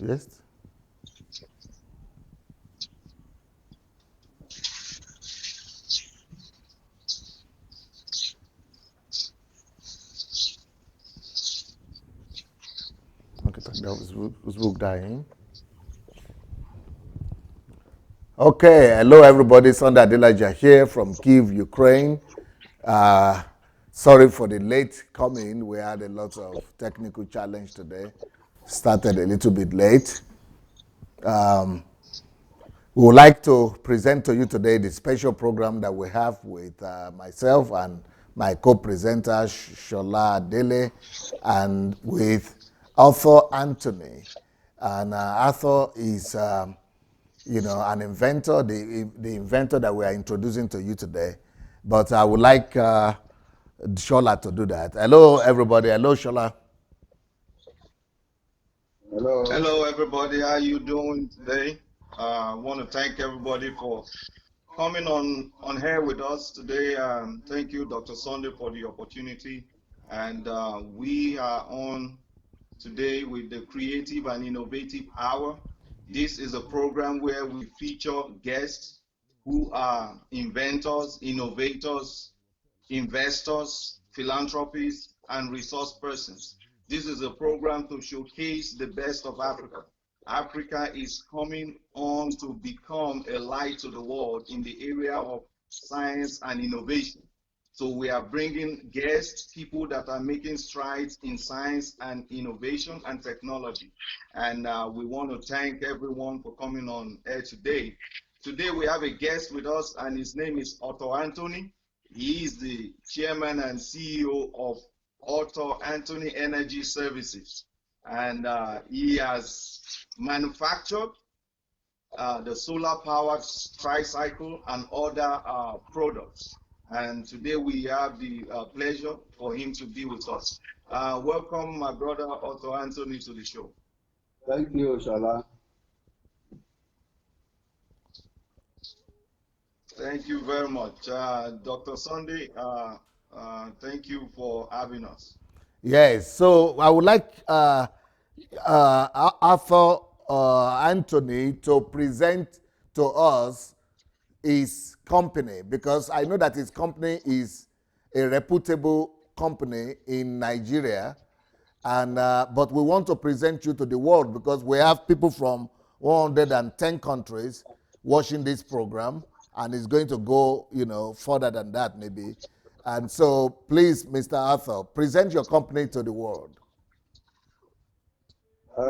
Yes. Okay, tak da uzbuk dying. Okay, hello everybody. Sunday Adelaja here from Kiev, Ukraine. Uh, Sorry for the late coming. We had a lot of technical challenge today. Started a little bit late. We would like to present to you today the special program that we have with myself and my co-presenter Sola Adele, and with Arthur Anthony. And Arthur is, an inventor, the inventor that we are introducing to you today. But I would like Shola to do that. Hello, everybody. Hello, Shola. Hello. Hello, everybody. How you doing today? I want to thank everybody for coming on here with us today. Thank you, Dr. Sunday, for the opportunity. And we are on today with the Creative and Innovative Hour. This is a program where we feature guests who are inventors, innovators, investors, philanthropists, and resource persons. This is a program to showcase the best of Africa. Africa is coming on to become a light to the world in the area of science and innovation. So we are bringing guests, people that are making strides in science and innovation and technology. And we want to thank everyone for coming on air today. Today we have a guest with us, and his name is Otto Anthony. He is the chairman and CEO of Otto Anthony Energy Services. And he has manufactured the solar powered tricycle and other products. And today we have the pleasure for him to be with us. Welcome, my brother Otto Anthony, to the show. Thank you, Shala. Thank you very much. Dr. Sunday, thank you for having us. Yes, so I would like Arthur Anthony to present to us his company, because I know that his company is a reputable company in Nigeria, and but we want to present you to the world because we have people from 110 countries watching this program, and it's going to go, further than that maybe. And so, please, Mr. Arthur, present your company to the world.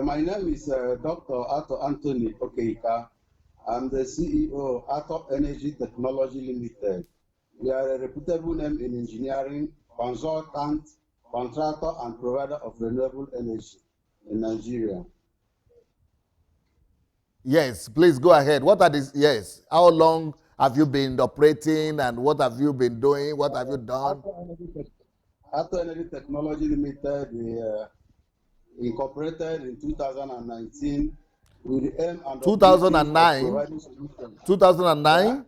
My name is Dr. Arthur Anthony Okeika. I'm the CEO of Arthur Energy Technology Limited. We are a reputable name in engineering, consultant, contractor, and provider of renewable energy in Nigeria. Yes, please go ahead. What are these? Yes. How long have you been operating, and what have you been doing? What have you done? Arthur Energy Technology Limited, we incorporated in 2019 with the aim and objective of 2009. providing solutions. 2009?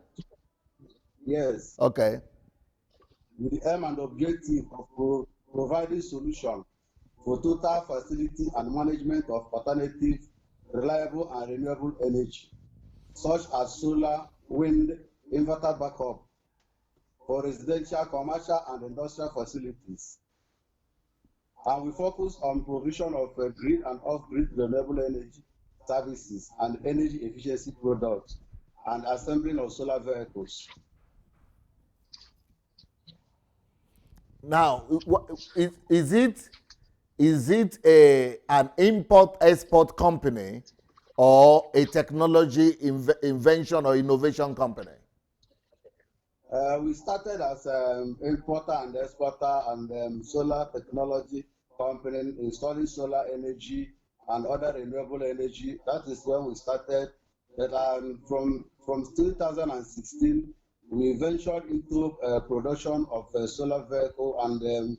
Yes, Okay. with the aim and objective of providing solutions for total facility and management of alternative, reliable and renewable energy, such as solar, wind, inverter backup for residential, commercial and industrial facilities. And we focus on provision of grid and off-grid renewable energy services and energy efficiency products and assembling of solar vehicles. Now, is it an import export company or a technology invention or innovation company? We started as importer and exporter and solar technology company installing solar energy and other renewable energy. That is when we started. But from 2016, we ventured into production of a solar vehicle, and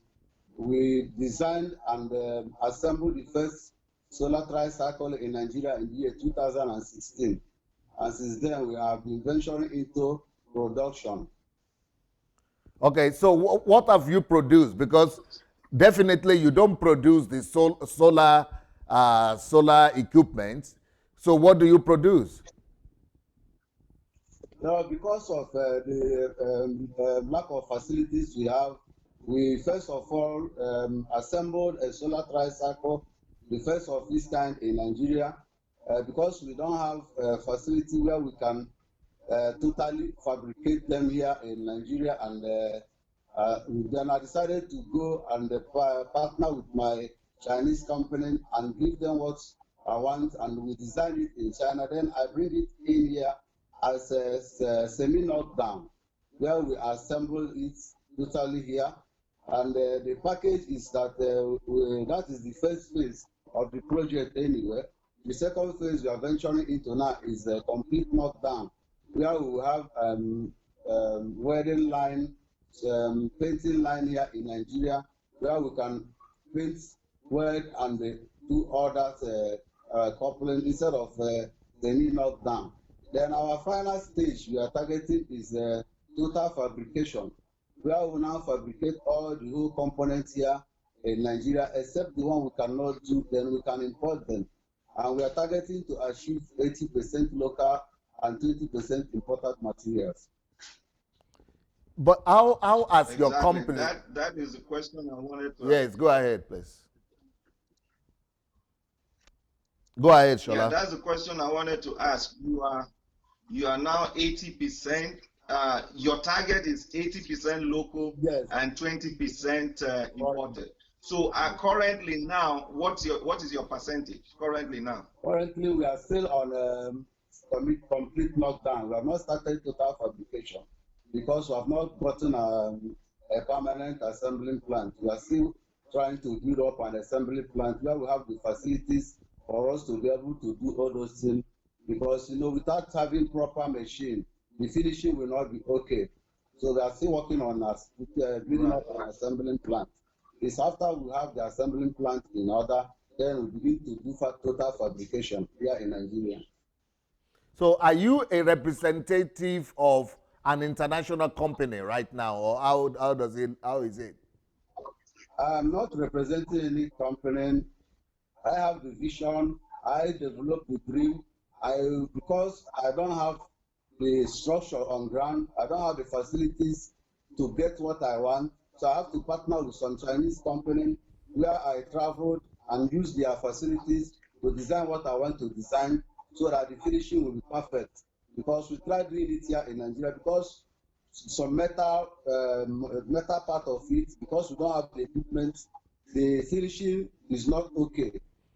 we designed and assembled the first solar tricycle in Nigeria in the year 2016. And since then, we have been venturing into production. Okay, so what have you produced? Because definitely you don't produce the solar solar equipment. So what do you produce? Now, because of the lack of facilities we have, we first of all assembled a solar tricycle, the first of its kind in Nigeria, because we don't have a facility where we can totally fabricate them here in Nigeria. And then I decided to go and partner with my Chinese company and give them what I want, and we design it in China. Then I bring it in here as a semi-knockdown, where we assemble it totally here. And the package is that that is the first phase of the project anyway. The second phase we are venturing into now is a complete knockdown, where we will have welding line, painting line here in Nigeria, where we can paint, weld, and do others coupling instead of the knee knockdown. Then our final stage we are targeting is total fabrication, where we now fabricate all the whole components here in Nigeria, except the one we cannot do, then we can import them. And we are targeting to achieve 80% local and 20% imported materials. But how as Exactly. your company? That is the question I wanted to Yes, ask. go ahead, please. Go ahead, Yeah, Shola. that's the question I wanted to ask. You are now 80%. Your target is 80% local, Yes, and 20% imported. So currently now, what is your percentage currently now? currently we are still on complete knockdown. We have not started total fabrication because we have not gotten a permanent assembling plant. We are still trying to build up an assembly plant where we have the facilities for us to be able to do all those things, because without having proper machine, the finishing will not be okay. So we are still working on us building up an assembling plant. It's after we have the assembling plant in order, then we begin to do total fabrication here in Nigeria. So are you a representative of an international company right now, or how is it? I'm not representing any company. I have the vision. I develop the dream. Because I don't have the structure on ground, I don't have the facilities to get what I want. So I have to partner with some Chinese company where I traveled and use their facilities to design what I want to design, so that the finishing will be perfect. Because we tried doing it here in Nigeria, because some metal part of it, because we don't have the equipment, the finishing is not okay.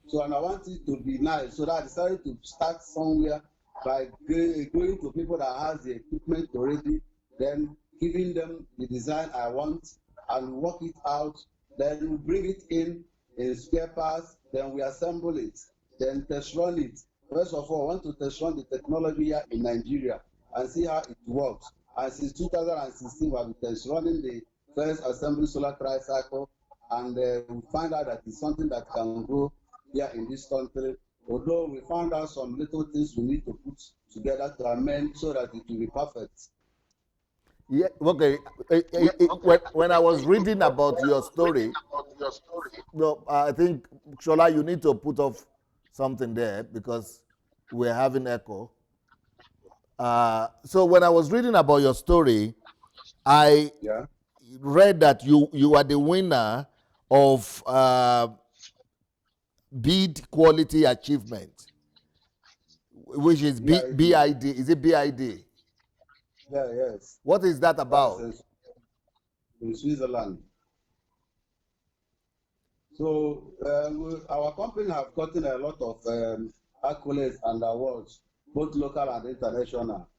So, and I want it to be nice, so that I decided to start somewhere by going to people that has the equipment already, then giving them the design I want and work it out. Then we bring it in spare parts, then we assemble it, then test run it. First of all, I want to test run the technology here in Nigeria and see how it works. And since 2016, we have been test running the first assembly solar tricycle, and we find out that it's something that can go here in this country. Although we found out some little things we need to put together to amend so that it will be perfect. Yeah, okay. When I was reading about your story, no, I think Shola, you need to put off something there because we're having echo. So when I was reading about your story, I Yeah. read that you are the winner of bid quality achievement, which is BID. Is it BID? Yeah, yes. What is that That's about? in Switzerland. So our company have gotten a lot of accolades and awards, both local and international.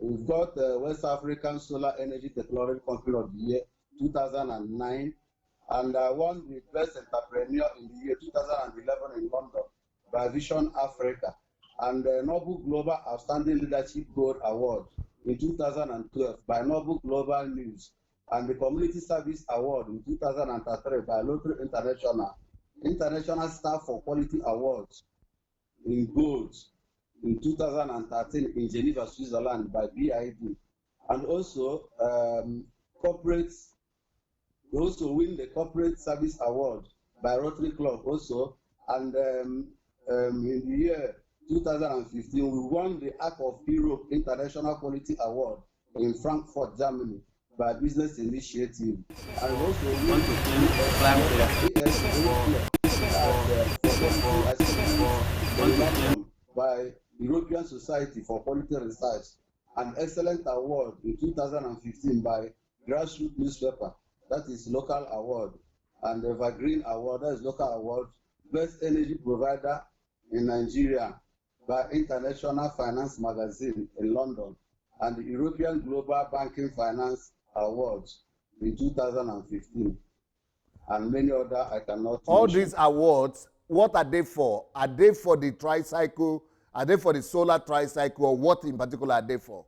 We've got West African Solar Energy Technology Company of the Year 2009, and I won the Best Entrepreneur in the year 2011 in London by Vision Africa, and the Noble Global Outstanding Leadership Gold Award in 2012 by Noble Global News, and the Community Service Award in 2013 by Lottery International, International Staff for Quality Awards in Gold in 2013 in Geneva, Switzerland by BID, and also corporates. We also win the Corporate Service Award by Rotary Club also And in the year 2015, we won the Arc of Europe International Quality Award in Frankfurt, Germany, by Business Initiative. And we also won the for quality achievement in London by European Society for Quality Research, an excellent award in 2015 by Grassroots Newspaper, that is local award, and the Evergreen Award, that is local award, Best Energy Provider in Nigeria by International Finance Magazine in London, and the European Global Banking Finance Awards in 2015, and many other I cannot All mention. these awards, what are they for? Are they for the tricycle? Are they for the solar tricycle, or what in particular are they for?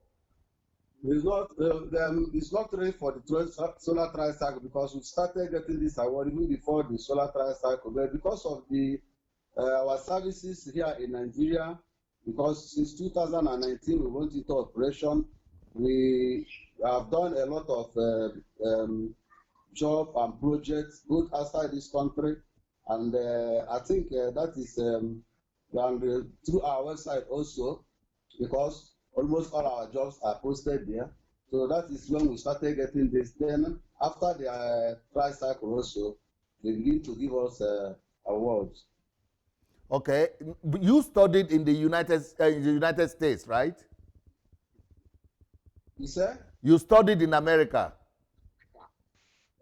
It's not really for the solar tricycle, because we started getting this award even before the solar tricycle, but because of the our services here in Nigeria, because since 2019 we went into operation, we have done a lot of job and projects both outside this country, and I think that is through our website also, because almost all our jobs are posted there. So that is when we started getting this. Then after the tricycle also, they begin to give us awards. Okay, you studied in the United States, right? You say? You studied in America.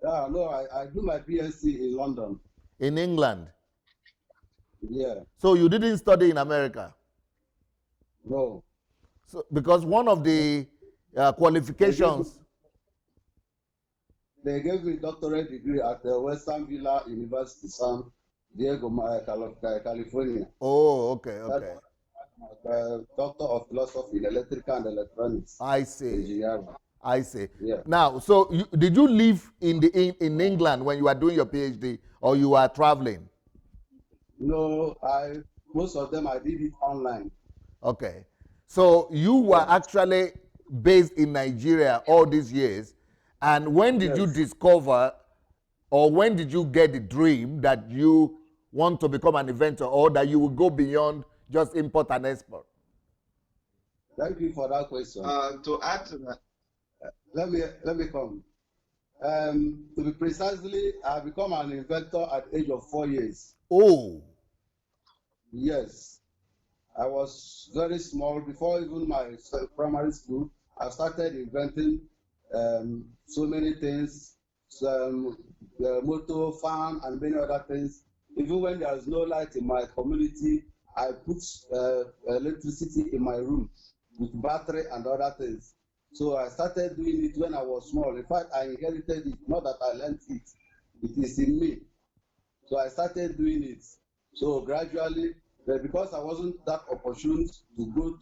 Yeah, no, I do my PhD in London. In England. Yeah. So you didn't study in America? No. So, because one of the qualifications. They gave me doctorate degree at the Western Villa University, San Diego, California. Oh, okay, okay. Doctor of Philosophy in Electrical and Electronics. I see. Engineering. I see. Yeah. Now, so did you live in England when you were doing your PhD, or you were traveling? No, most of them I did it online. Okay. So you were actually based in Nigeria all these years, and when did you discover, or when did you get the dream that you want to become an inventor, or that you will go beyond just import and export? Thank you for that question. To add to that, let me come. To be precisely, I become an inventor at the age of 4 years. Oh. Yes. I was very small. Before even my primary school, I started inventing so many things, motor, fan, and many other things. Even when there is no light in my community, I put electricity in my room with battery and other things. So I started doing it when I was small. In fact, I inherited it, not that I learned it. It is in me. So I started doing it. So gradually, but because I wasn't that opportune to go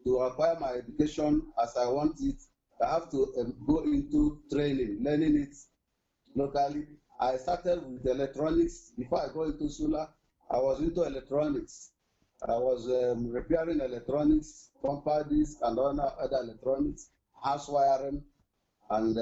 to acquire my education as I want it, I have to go into training, learning it locally. I started with electronics. Before I go into solar, I was into electronics. I was repairing electronics, compact disc, and other electronics, house wiring, and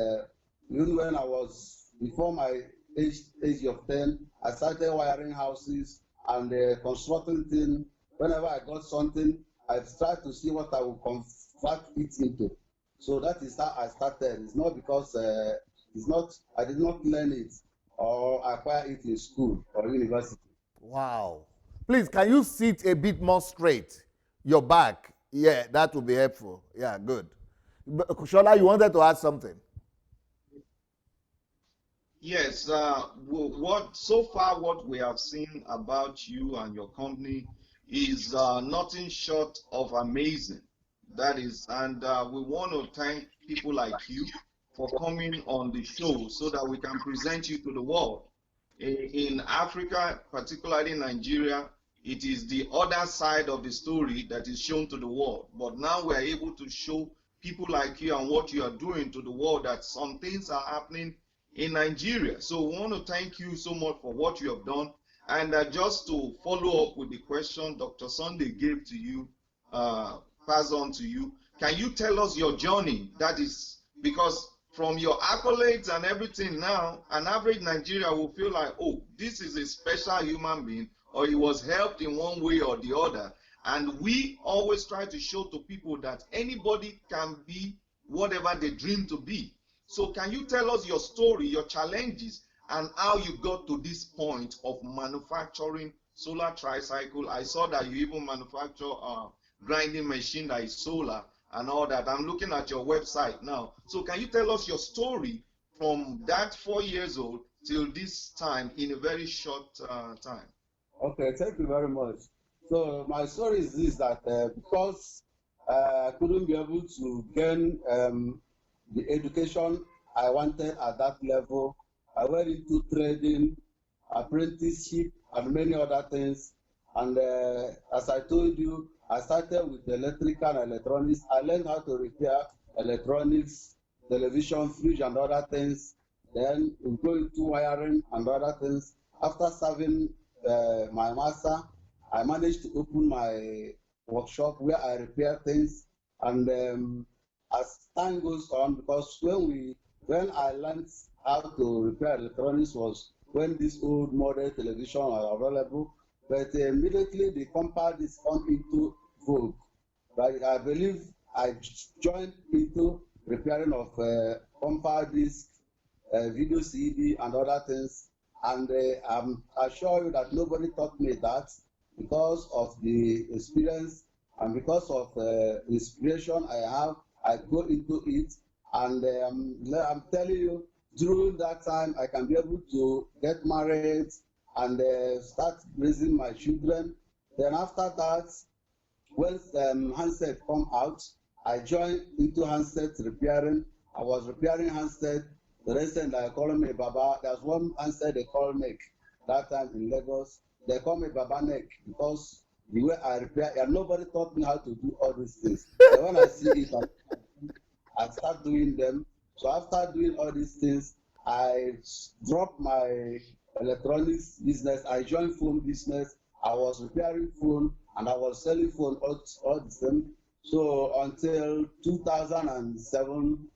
even when I was before my age of 10, I started wiring houses and constructing things. Whenever I got something, I tried to see what I would convert it into. So that is how I started. It's not because I did not learn it or acquire it in school or university. Wow. Please, can you sit a bit more straight? Your back. Yeah, that would be helpful. Yeah, good. Shola, you wanted to add something? yes, what we have seen about you and your company is nothing short of amazing. That is, and we want to thank people like you for coming on the show so that we can present you to the world. In Africa, particularly Nigeria, it is the other side of the story that is shown to the world. But now we are able to show people like you and what you are doing to the world that some things are happening in Nigeria. So we want to thank you so much for what you have done. And just to follow up with the question Dr. Sunday gave to you, pass on to you, can you tell us your journey? That is because from your accolades and everything now, an average Nigerian will feel like, oh, this is a special human being or he was helped in one way or the other. And we always try to show to people that anybody can be whatever they dream to be. So can you tell us your story, your challenges, and how you got to this point of manufacturing solar tricycle? I saw that you even manufacture a grinding machine that is solar and all that. I'm looking at your website now. So can you tell us your story from that 4 years old till this time in a very short time? Okay, thank you very much. So my story is this, that because I couldn't be able to gain the education I wanted at that level, I went into trading, apprenticeship, and many other things. And as I told you, I started with electrical and electronics. I learned how to repair electronics, television, fridge, and other things. Then we go into wiring and other things. After serving my master, I managed to open my workshop where I repair things. And as time goes on, because when I learned how to repair electronics was when this old model television are available, but immediately the compact disc come into vogue. But I believe I joined into repairing of compact disc, video CD, and other things. And I'm assure you that nobody taught me that. Because of the experience and because of the inspiration I have, I go into it. And I'm telling you, during that time, I can be able to get married and start raising my children. Then after that, when handset come out, I joined into handset repairing. I was repairing handset. The reason they call me Baba, there's one handset they call Neck that time in Lagos. They call me Baba Neck because the way I repair, and nobody taught me how to do all these things. But when I see it, I start doing them. So after doing all these things, I dropped my electronics business. I joined phone business. I was repairing phone and I was selling phone all the same. So until 2007,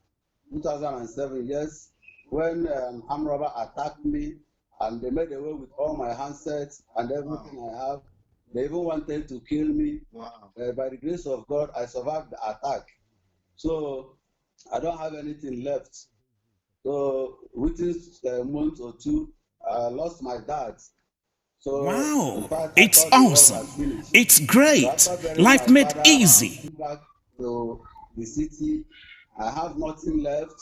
yes, when armed robber attacked me and they made away with all my handsets and everything wow. I have. They even wanted to kill me. Wow. By the grace of God, I survived the attack. So I don't have anything left. So within a month or two, I lost my dad. So in Wow, fact, I it's thought the world had awesome. finished. It's So great. after burying Life my made father, I easy. came back to the city. I have nothing left.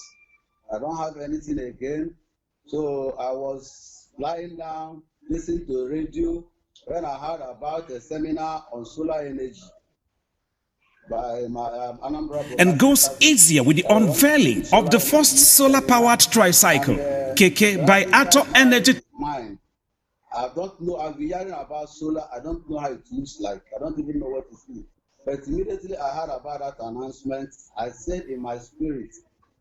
I don't have anything again. So I was lying down, listening to radio when I heard about a seminar on solar energy by my Anambra And Broadcasting goes Service. easier with the That they want to do unveiling the of solar the first energy solar seminar. powered tricycle, And KK, by right Ato inside my Energy. mind, I don't know. I've been hearing about solar. I don't know how it looks like. I don't even know what it is. But immediately I heard about that announcement, I said in my spirit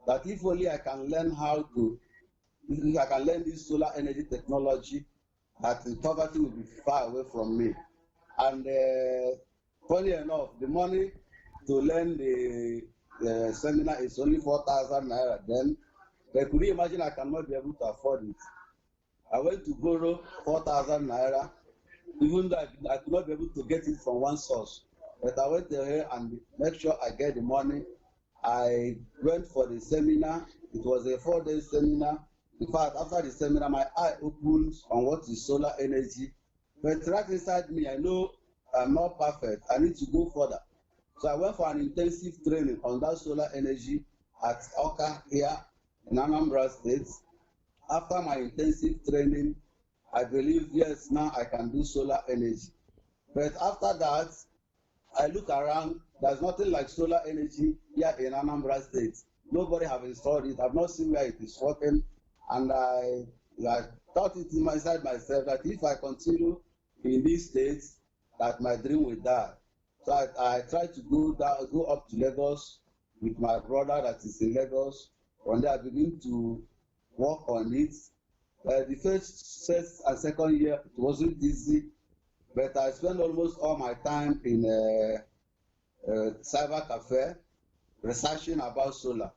that if only I can learn if I can learn this solar energy technology, that the poverty will be far away from me. And funny enough, the money to learn the seminar is only 4,000 naira. Then, but could you imagine I cannot be able to afford it? I went to borrow 4,000 naira, even though I could not be able to get it from one source. But I went there and make sure I get the money. I went for the seminar. It was a 4-day seminar. In fact, after the seminar, my eye opened on what is solar energy. But right inside me, I know I'm not perfect. I need to go further. So I went for an intensive training on that solar energy at Oka here in Anambra State. After my intensive training, I believe, yes, now I can do solar energy. But after that, I look around, there's nothing like solar energy here in Anambra State. Nobody have installed it. I've not seen where it is working. And I thought it inside myself that if I continue in this state, that my dream will die. So I tried to go up to Lagos with my brother that is in Lagos. One day I begin to work on it. The first and second year, it wasn't easy, but I spent almost all my time in a cyber cafe researching about solar,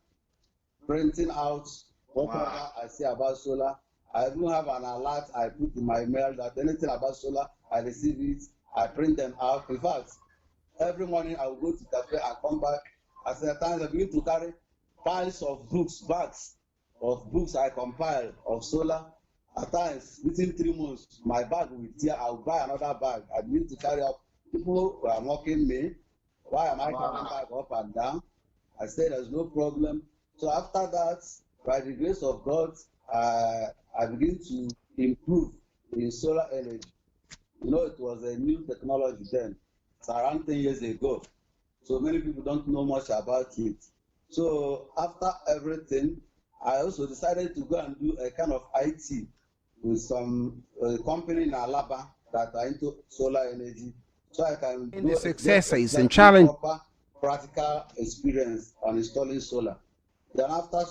printing out whatever I see about solar I even have an alert I put in my mail that anything about solar, I receive it, I print them out. In fact, every morning I will go to cafe and come back. At times I begin to carry piles of books, bags of books I compile of solar. At times, within 3 months, my bag will tear. I will buy another bag. I begin to carry up. People were mocking me. Why am I carrying bag up and down? I said there's no problem. So after that, by the grace of God, I begin to improve in solar energy. You know, it was a new technology then. It's around 10 years ago. So many people don't know much about it. So after everything, I also decided to go and do a kind of IT with some company in Alaba that are into solar energy, so I can And do the get successes and exactly challenge. proper practical experience on installing solar. Then after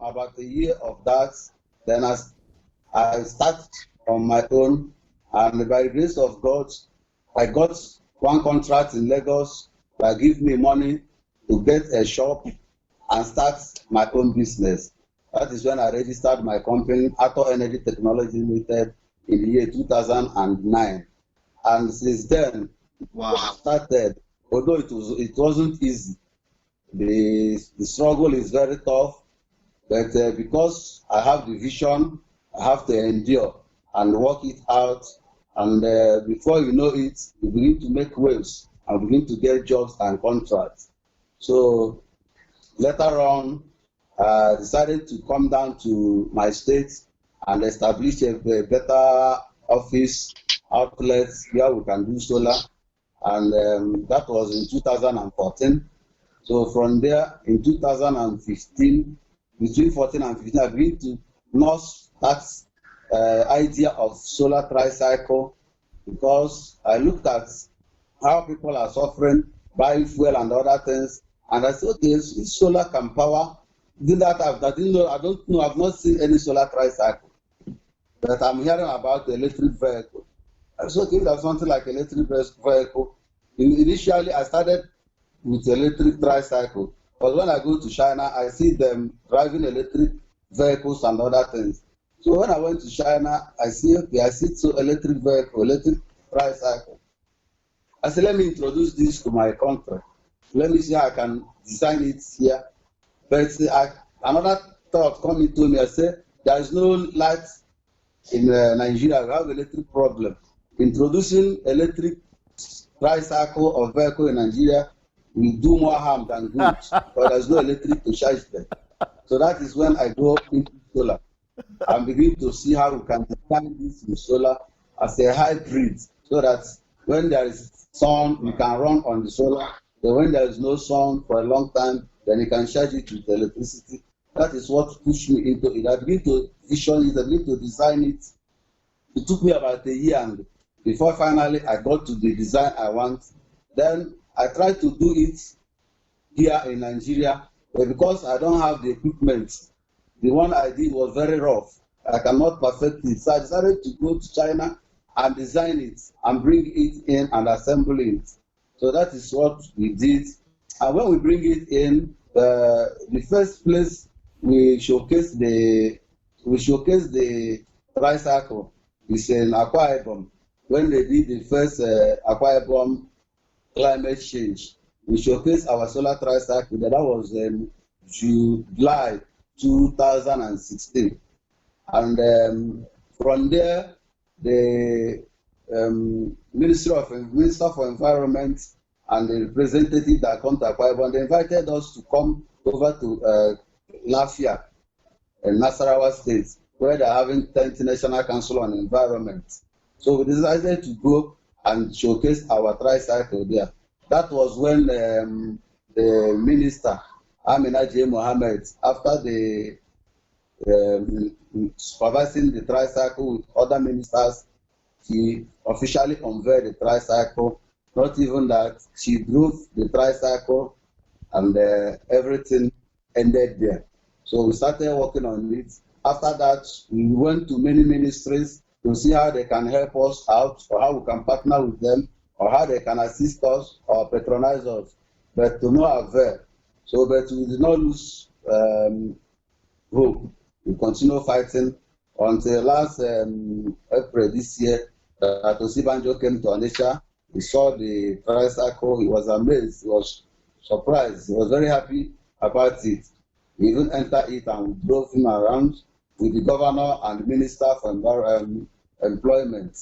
about a year of that, then I start on my own, and by the grace of God, I got one contract in Lagos that give me money to get a shop and start my own business. That is when I registered my company, Ato Energy Technology Limited, in the year 2009. And since then, I started, although it wasn't easy. The struggle is very tough, but because I have the vision, I have to endure and work it out. And before you know it, you begin to make waves and begin to get jobs and contracts. So later on, I decided to come down to my state and establish a better office outlet where we can do solar. And that was in 2014. So from there, in 2015, between 14 and 15, I began to nurse that idea of solar tricycle, because I looked at how people are suffering, buying fuel and other things, and I said, okay, if solar can power, did that I didn't know, I don't know, I've not seen any solar tricycle, but I'm hearing about the electric vehicle. I said, okay, there's something like electric vehicle. Initially, I started with electric tricycle, but when I go to China, I see them driving electric vehicles and other things. So when I went to China, I see, okay, I see two electric vehicle, electric tricycle. I said, let me introduce this to my country. Let me see how I can design it here. But another thought coming to me, I said, there is no light in Nigeria. We have electric problem. Introducing electric tricycle or vehicle in Nigeria will do more harm than good, but there's no electric to charge them. So that is when I go into solar and begin to see how we can design this with solar as a hybrid, so that when there is sun, you can run on the solar. Then when there is no sun for a long time, then you can charge it with electricity. That is what pushed me into it. I begin to vision it, I begin to design it. It took me about a year, and before finally I got to the design I want. Then I tried to do it here in Nigeria, but because I don't have the equipment, the one I did was very rough. I cannot perfect it. So I decided to go to China and design it and bring it in and assemble it. So that is what we did. And when we bring it in, the first place we showcase the tricycle is in Akwa Ibom. When they did the first Akwa Ibom climate change, we showcased our solar tricycle. That was July 2016. And from there, the Minister for Environment and the representative that come to Akwa Ibom, they invited us to come over to Lafia in Nasarawa State, where they're having 10th National Council on Environment. So we decided to go and showcase our tricycle there. That was when the minister, Amina J. Mohammed, after the supervising the tricycle with other ministers, she officially unveiled the tricycle. Not even that, she drove the tricycle, and everything ended there. So we started working on it. After that, we went to many ministries to see how they can help us out, or how we can partner with them, or how they can assist us or patronize us, but to no avail. So, but we did not lose hope. We continue fighting until last April this year that Osibanjo came to Onitsha. He saw the tricycle. He was amazed. He was surprised. He was very happy about it. He even entered it and we drove him around with the governor and the minister for employment.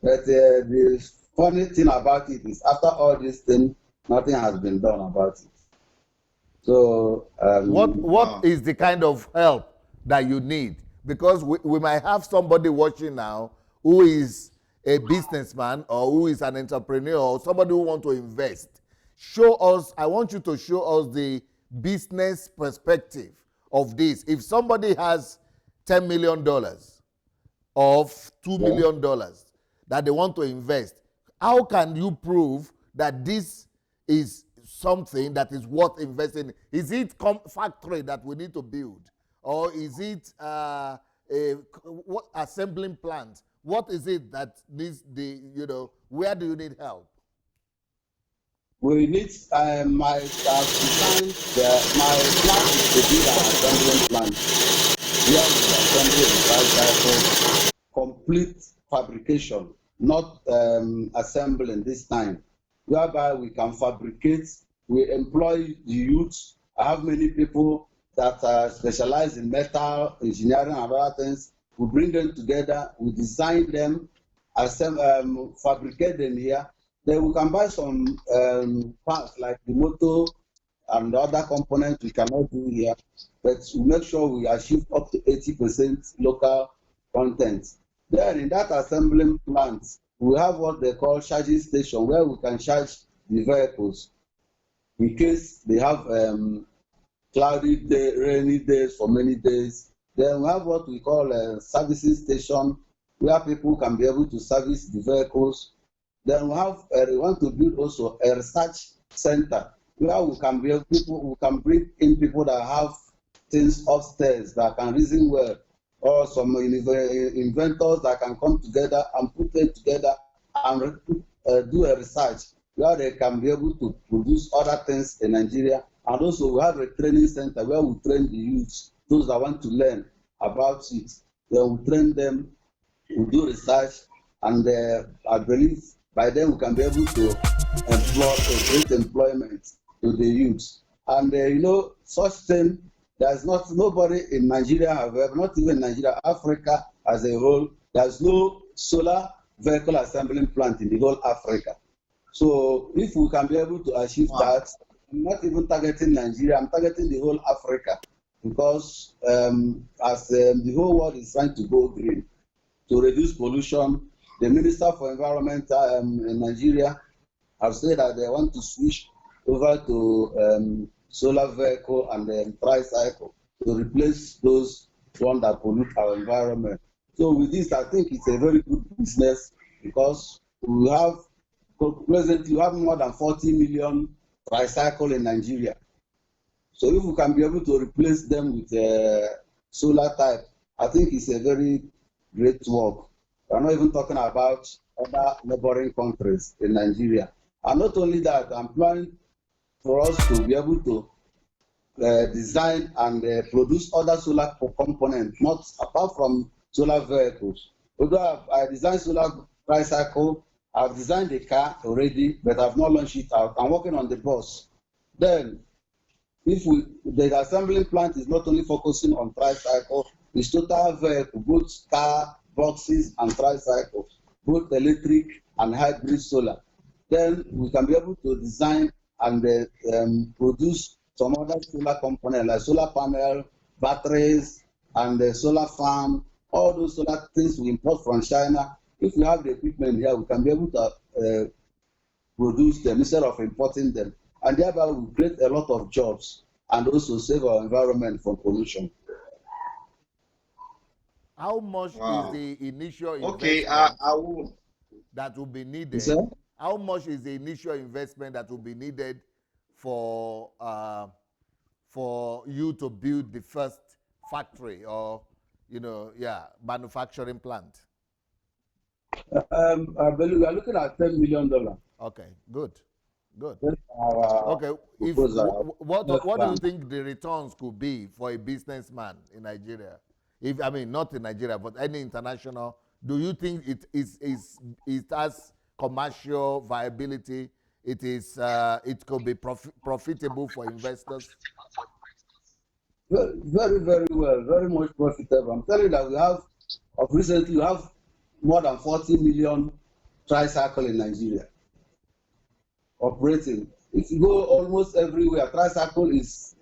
But the funny thing about it is, after all this thing, nothing has been done about it. So What is the kind of help that you need? Because we might have somebody watching now who is a businessman or who is an entrepreneur or somebody who want to invest. Show us, I want you to show us the business perspective of this. If somebody has $10 million of $2 million that they want to invest, how can you prove that this is something that is worth investing in? Is it factory that we need to build, or is it what assembling plant? What is it that needs where do you need help? we need my designed my plan is to build an assembling plant where we assemble the tricycle, complete fabrication, not assembling this time, whereby we can fabricate. We employ the youth. I have many people that specialize in metal engineering and other things. We bring them together, we design them, fabricate them here. Then we can buy some parts like the motor and the other components we cannot do here, but we make sure we achieve up to 80% local content. Then in that assembling plant, we have what they call charging station where we can charge the vehicles in case they have cloudy day, rainy days for many days. Then we have what we call a servicing station where people can be able to service the vehicles. Then we have we want to build also a research center where we can build people, we can bring in people that have things upstairs that can reason well, or some inventors that can come together and put them together and do a research where they can be able to produce other things in Nigeria. And also we have a training center where we train the youths, those that want to learn about it. Then we train them, we do research, and I believe by then we can be able to create employment to the youth. And such thing, there's nobody in Nigeria, however, not even Nigeria, Africa as a whole, there's no solar vehicle assembling plant in the whole Africa. So if we can be able to achieve that, I'm not even targeting Nigeria, I'm targeting the whole Africa, because as the whole world is trying to go green to reduce pollution, the Minister for Environment in Nigeria have said that they want to switch over to solar vehicle and tricycle to replace those ones that pollute our environment. So with this, I think it's a very good business, because presently we have more than 40 million tricycle in Nigeria. So if we can be able to replace them with solar type, I think it's a very great work. We're not even talking about other neighboring countries in Nigeria. And not only that, I'm planning for us to be able to design and produce other solar components, not apart from solar vehicles. Although I designed solar tricycle, I've designed the car already, but I've not launched it out. I'm working on the bus. Then, the assembling plant is not only focusing on tricycle, it's total vehicle, both car, buses, and tricycles, both electric and hybrid solar. Then we can be able to design and produce some other solar components like solar panel, batteries, and the solar farm. All those solar things we import from China. If we have the equipment here, we can be able to produce them instead of importing them, and thereby we create a lot of jobs and also save our environment from pollution. How much is the initial investment Okay, I will. that will be needed? Sir? How much is the initial investment that will be needed for you to build the first factory or manufacturing plant? I believe we are looking at $10 million. Okay, good. That's our Okay, proposal. what do you think the returns could be for a businessman in Nigeria If I mean not in Nigeria, but any international, do you think it has commercial viability? It could be profitable for investors. Very, very well, very much profitable. I'm telling you that recently, we have more than 40 million tricycle in Nigeria operating. If you go almost everywhere, tricycle is,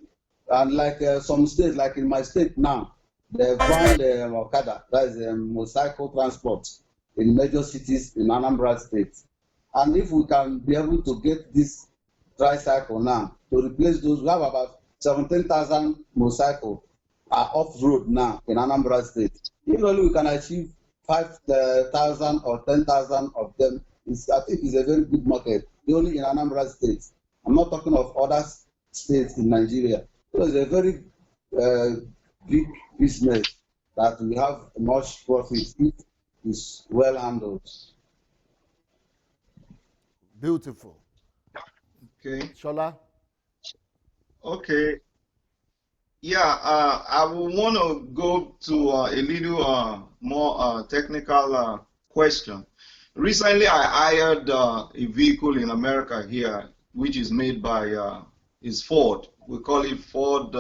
and like some states, like in my state now, they ban the Okada, that is motorcycle transport in major cities in Anambra State. And if we can be able to get this tricycle now to replace those, we have about 17,000 motorcycles are off road now in Anambra State. If only we can achieve 5,000 or 10,000 of them, I think it's a very good market. Only in Anambra State. I'm not talking of other states in Nigeria. So it's a very big business that we have much profit if it's well handled. Beautiful. Okay. Sola? Okay. Yeah, I will want to go to a little more technical question. Recently, I hired a vehicle in America here, which is made by is Ford. We call it Ford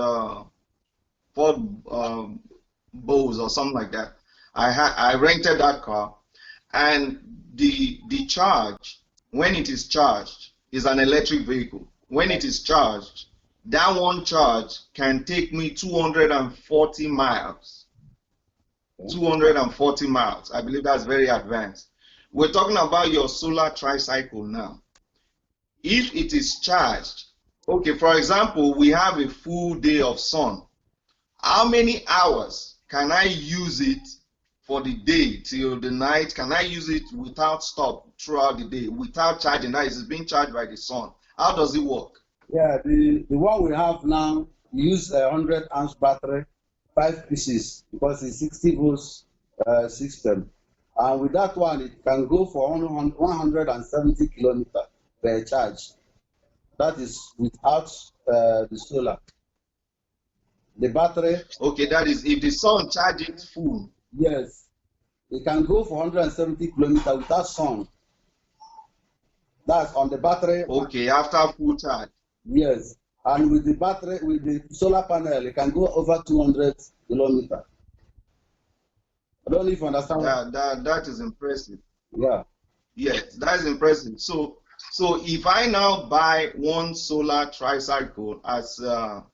Bose or something like that. I rented that car, and the charge, when it is charged, is an electric vehicle. When it is charged, that one charge can take me 240 miles. 240 miles. I believe that's very advanced. We're talking about your solar tricycle now. If it is charged, okay, for example, we have a full day of sun. How many hours can I use it for the day till the night? Can I use it without stop throughout the day, without charging? That is, it's being charged by the sun. How does it work? Yeah, the one we have now use a 100 amp battery, 5 pieces, because it's 60 volts system. And with that one, it can go for 170 kilometers per charge. That is without the solar. The battery. Okay, that is if the sun charges full. Yes, it can go for 170 kilometers without sun. That's on the battery. Okay, after full charge. Yes, and with the battery, with the solar panel, it can go over 200 kilometers. I don't know if you understand. That is impressive. Yeah. Yes, that is impressive. So if I now buy one solar tricycle as a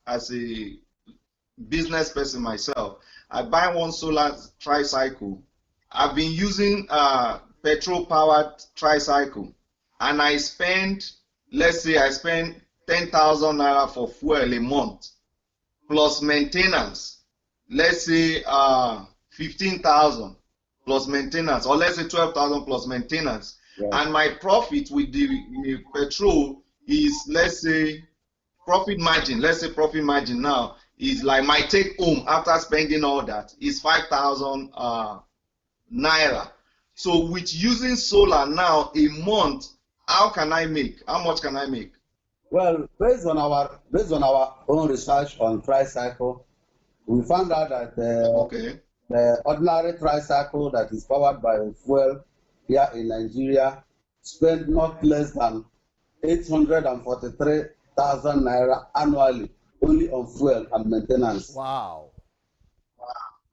business person myself, I buy one solar tricycle. I've been using petrol powered tricycle, and I spend, let's say I spend 10,000 naira for fuel a month, plus maintenance. Let's say 15,000 plus maintenance, or let's say 12,000 plus maintenance. Yeah. And my profit with the petrol is, let's say, profit margin. Let's say profit margin now is like my take home after spending all that is 5,000 naira. So with using solar now a month, how can I make? How much can I make? Well, based on our own research on tricycle, we found out that the ordinary tricycle that is powered by fuel here in Nigeria spend not less than 843,000 naira annually only on fuel and maintenance. Wow.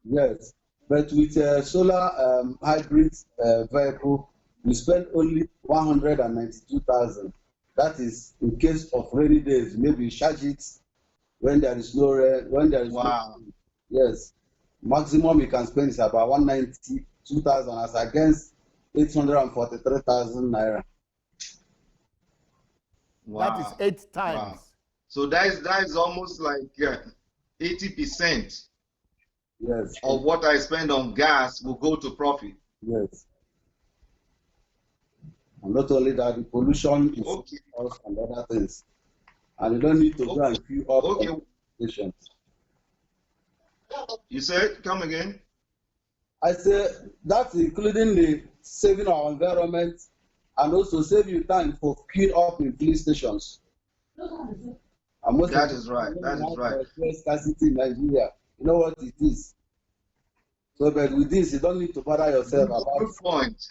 Yes, but with a solar hybrid vehicle, we spend only 192,000. That is in case of rainy days. Maybe charge it when there is no rain. When there is wow. No, yes, maximum you can spend is about 192,000 as against 843,000 naira. Wow. That is 8 times. Wow. So that is almost like 80%. Yes. Of what I spend on gas will go to profit. Yes. And not only that, the pollution is also and other things. And you don't need to go and queue up stations. You said, come again? I say that's including the saving our environment and also saving time for queuing up in filling stations. That is right. That is right. Scarcity in Nigeria. You know what it is? So, but with this, you don't need to bother yourself Good, about. good point.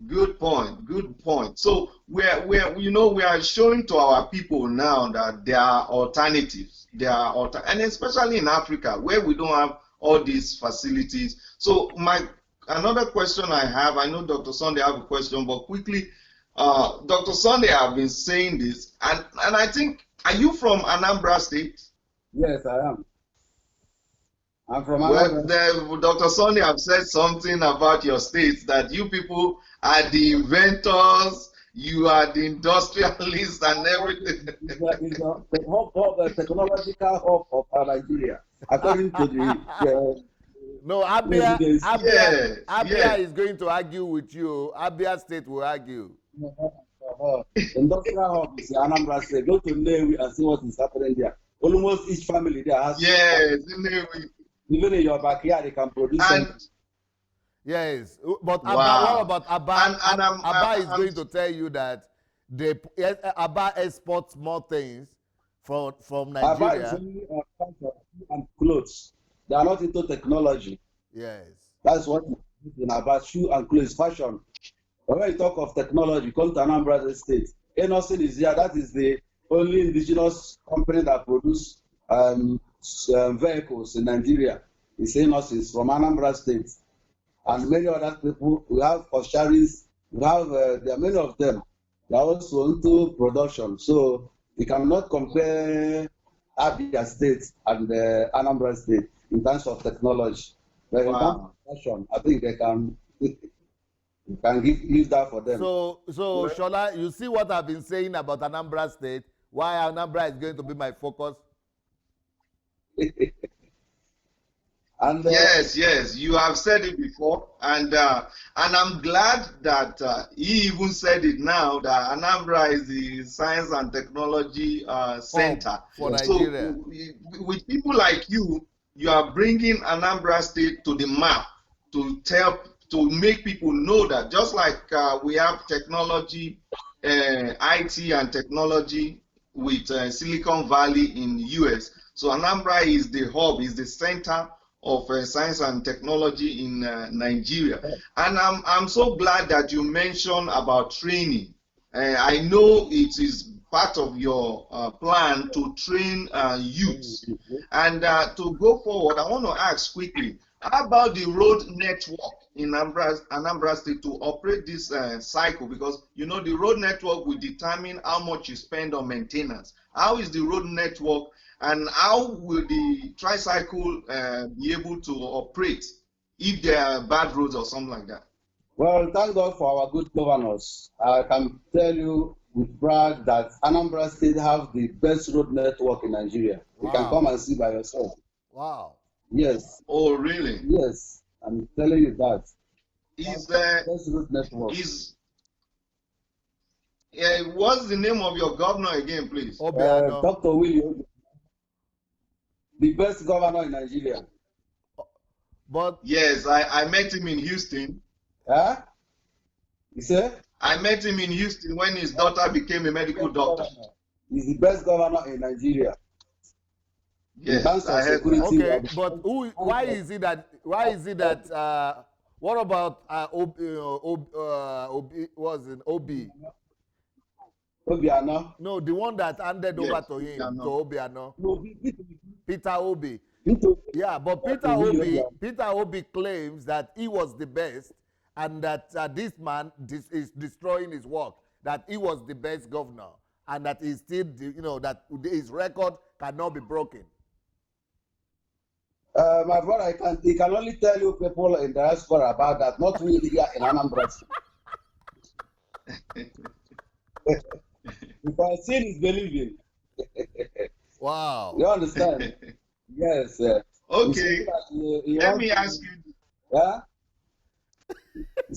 Good point. Good point. So we are showing to our people now that there are alternatives. And especially in Africa where we don't have all these facilities. So my another question I have, I know Dr. Sunday have a question, but quickly, Dr. Sunday have been saying this, and I think, are you from Anambra State? Yes, I am. I'm from Well, Anambra. Dr. Sunday have said something about your state that you people are the inventors, you are the industrialists and everything. It's the technological hub of Nigeria, according to the No, presidency. Yes, Abia yes. is going to argue with you. Abia State will argue. Industrial hub is Anambra State. Go to Nnewi and see what is happening there. Almost each family there has. Yes, Even in your backyard, they can produce and something. Yes, but Abba, what wow. about Abba? And Abba is I'm going to tell you that Abba exports more things from Aba is Nigeria. only and clothes. They are not into technology. Yes. That's what in about shoe and clothes, fashion. But when you talk of technology, come to Anambra State. Enosin is here. That is the only indigenous company that produce vehicles in Nigeria. It's Enosin from Anambra State. And many other people, we have Osharis, we have, there are many of them. They are also into production. So you cannot compare Abia State and Anambra State in terms of technology. But in terms of wow. fashion, I think they can, you can leave that for them. So Shola, you see what I've been saying about Anambra State? Why Anambra is going to be my focus? And Yes, you have said it before, and I'm glad that he even said it now that Anambra is the science and technology center. For So Nigeria. with people like you, you are bringing Anambra State to the map to make people know that just like we have technology, IT and technology with Silicon Valley in US. So Anambra is the hub, is the center of science and technology in Nigeria. And I'm so glad that you mentioned about training. I know it is part of your plan to train youths. And to go forward, I want to ask quickly, how about the road network in Anambra State to operate this cycle? Because you know the road network will determine how much you spend on maintenance. How is the road network, and how will the tricycle be able to operate if there are bad roads or something like that? well, thank God for our good governors. I can tell you with pride that Anambra State have the best road network in Nigeria. You can come and see by yourself. Wow. Yes. Oh, really? Yes, I'm telling you that. Is Best road network. What's the name of your governor again, please? Obiano. Dr. William, the best governor in Nigeria. But Yes, I met him in Houston. Huh? You say? I met him in Houston when his daughter became a medical doctor. He's the best governor in Nigeria. Yes, I heard that. okay, but why is it that what about was it Obi? Obiano. No, the one that handed Yes, over to him, Obiano. to Obiano. No, Peter Obi. Peter. Yeah, but Peter Obi claims that he was the best and that this man is destroying his work, that he was the best governor and that he's still, that his record cannot be broken. My brother, he can only tell you people in the diaspora about that, not really here in Anambra. Because seeing is believing. Wow. You understand? Yes. Okay. Let me ask you. Yeah?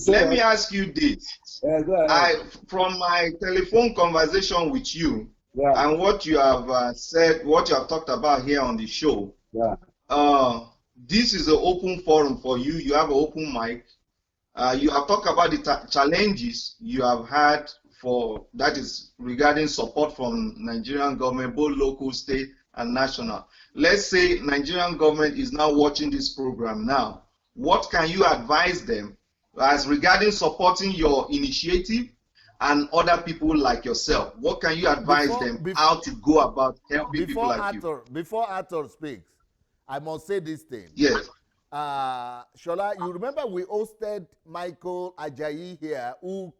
Let me ask you this. Go ahead. From my telephone conversation with you, Yeah. and what you have said, what you have talked about here on the show, Yeah. this is an open forum for you. You have an open mic. You have talked about the challenges you have had that is regarding support from Nigerian government, both local, state, and national. Let's say Nigerian government is now watching this program now. What can you advise them as regarding supporting your initiative and other people like yourself? What can you advise them how to go about helping people like you? Before Arthur speaks, I must say this thing. Yes. Sola, you remember we hosted Michael Ajayi here, who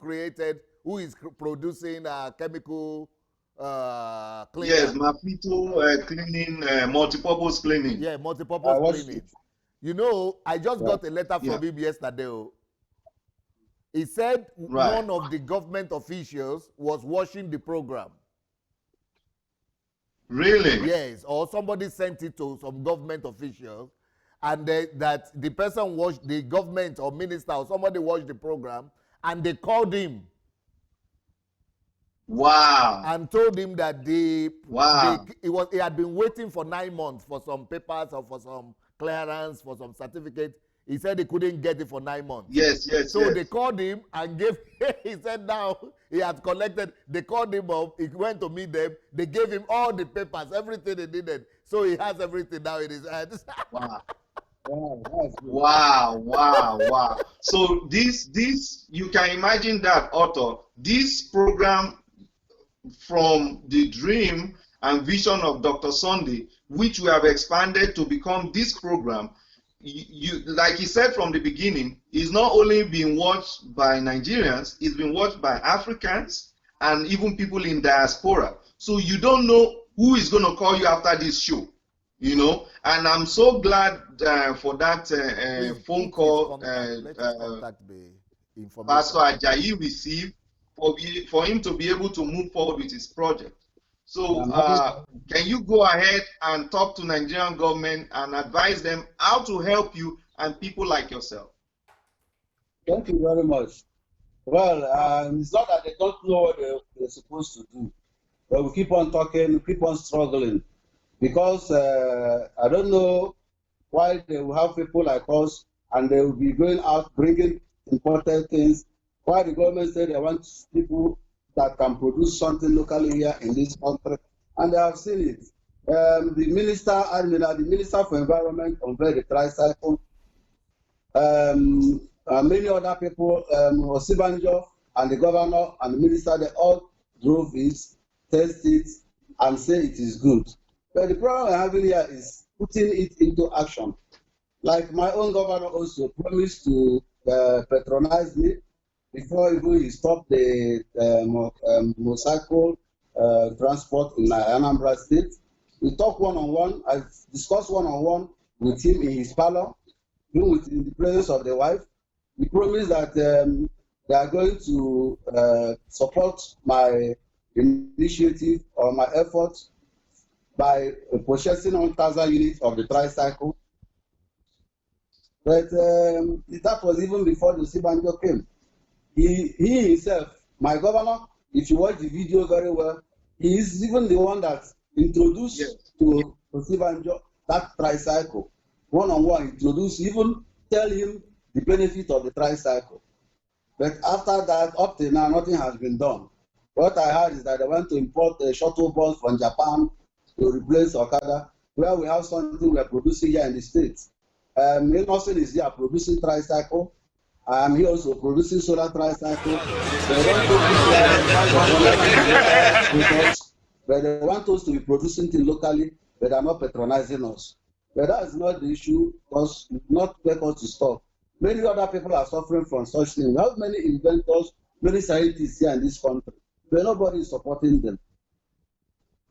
is producing chemical cleaner. Yes, Mafito cleaning, multipurpose cleaning. Yeah, multipurpose cleaning. You know, I just got a letter from him yesterday. He said one of the government officials was watching the program. Really? Yes, or somebody sent it to some government officials, and that the person watched, the government or minister or somebody watched the program, and they called him. Wow. And told him that he had been waiting for 9 months for some papers or for some clearance, for some certificate. He said he couldn't get it for 9 months. Yes. So they called him and gave, he said now he had collected, they called him up, he went to meet them, they gave him all the papers, everything they needed. So he has everything now in his hands. Wow. So this, you can imagine that, Otto, this program from the dream and vision of Dr. Sunday, which we have expanded to become this program, you like he said from the beginning, is not only being watched by Nigerians, it's been watched by Africans and even people in diaspora. So you don't know who is going to call you after this show, you know. And I'm so glad for that phone call Pastor Ajayi received for him to be able to move forward with his project. So can you go ahead and talk to Nigerian government and advise them how to help you and people like yourself? Thank you very much. Well, it's not that they don't know what they're supposed to do, but we keep on talking, we keep on struggling, because I don't know why they will have people like us and they will be going out bringing important things. Why the government said they want people that can produce something locally here in this country, and they have seen it. The minister for environment unveiled the tricycle. Many other people, Osibanjo and the governor and the minister, they all drove it, tested it, and say it is good. But the problem we're having here is putting it into action. Like my own governor also promised to patronize me before even he stopped the motorcycle transport in Anambra State. We talked one-on-one. I discussed one-on-one with him in his parlor, in the presence of the wife. He promised that they are going to support my initiative or my efforts by purchasing 1,000 units of the tricycle. But that was even before the Sibanjo came. He himself, my governor, if you watch the video very well, he is even the one that introduced to Sibanjo that tricycle. One-on-one introduced, even tell him the benefit of the tricycle. But after that, up till now, nothing has been done. What I heard is that they want to import a shuttle bus from Japan to replace Okada, where we have something we are producing here in the States. Nelson is here producing tricycle. I'm here also producing solar tricycle. But they want us to be producing things locally, but they're not patronizing us. But that is not the issue, because it's not make us to stop. Many other people are suffering from such things. We have many inventors, many scientists here in this country, but nobody is supporting them.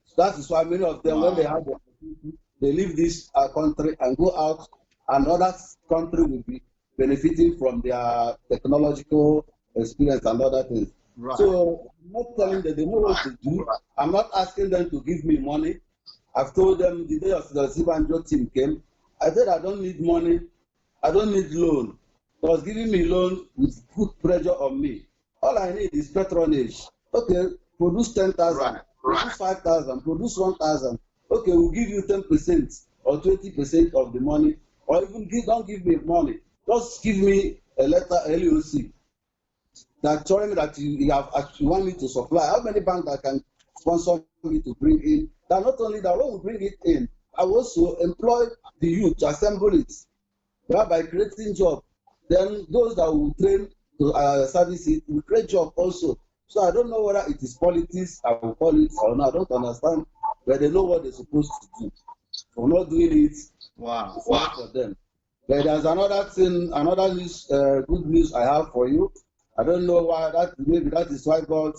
So that is why many of them, when they have the opportunity, they leave this country and go out, and other country will be benefiting from their technological experience and other things. Right. So I'm not telling them they know what to do. I'm not asking them to give me money. I've told them the day of the Sibanjo team came, I said I don't need money, I don't need loan. They was giving me loan with good pressure on me. All I need is patronage. Okay, produce 10,000, produce 5,000, produce 1,000. Okay, we'll give you 10% or 20% of the money, or even don't give me money. Just give me a letter, LOC, that telling me that you want me to supply. How many banks that can sponsor me to bring in that not only that when we bring it in, I will also employ the youth to assemble it, by creating job. Then those that will train to service it will create job also. So I don't know whether it is politics, I will call it, or not. I don't understand, but they know what they're supposed to do. For not doing it, Wow. it's not for them. But there's another thing, another news, good news I have for you. I don't know why that, maybe that is why God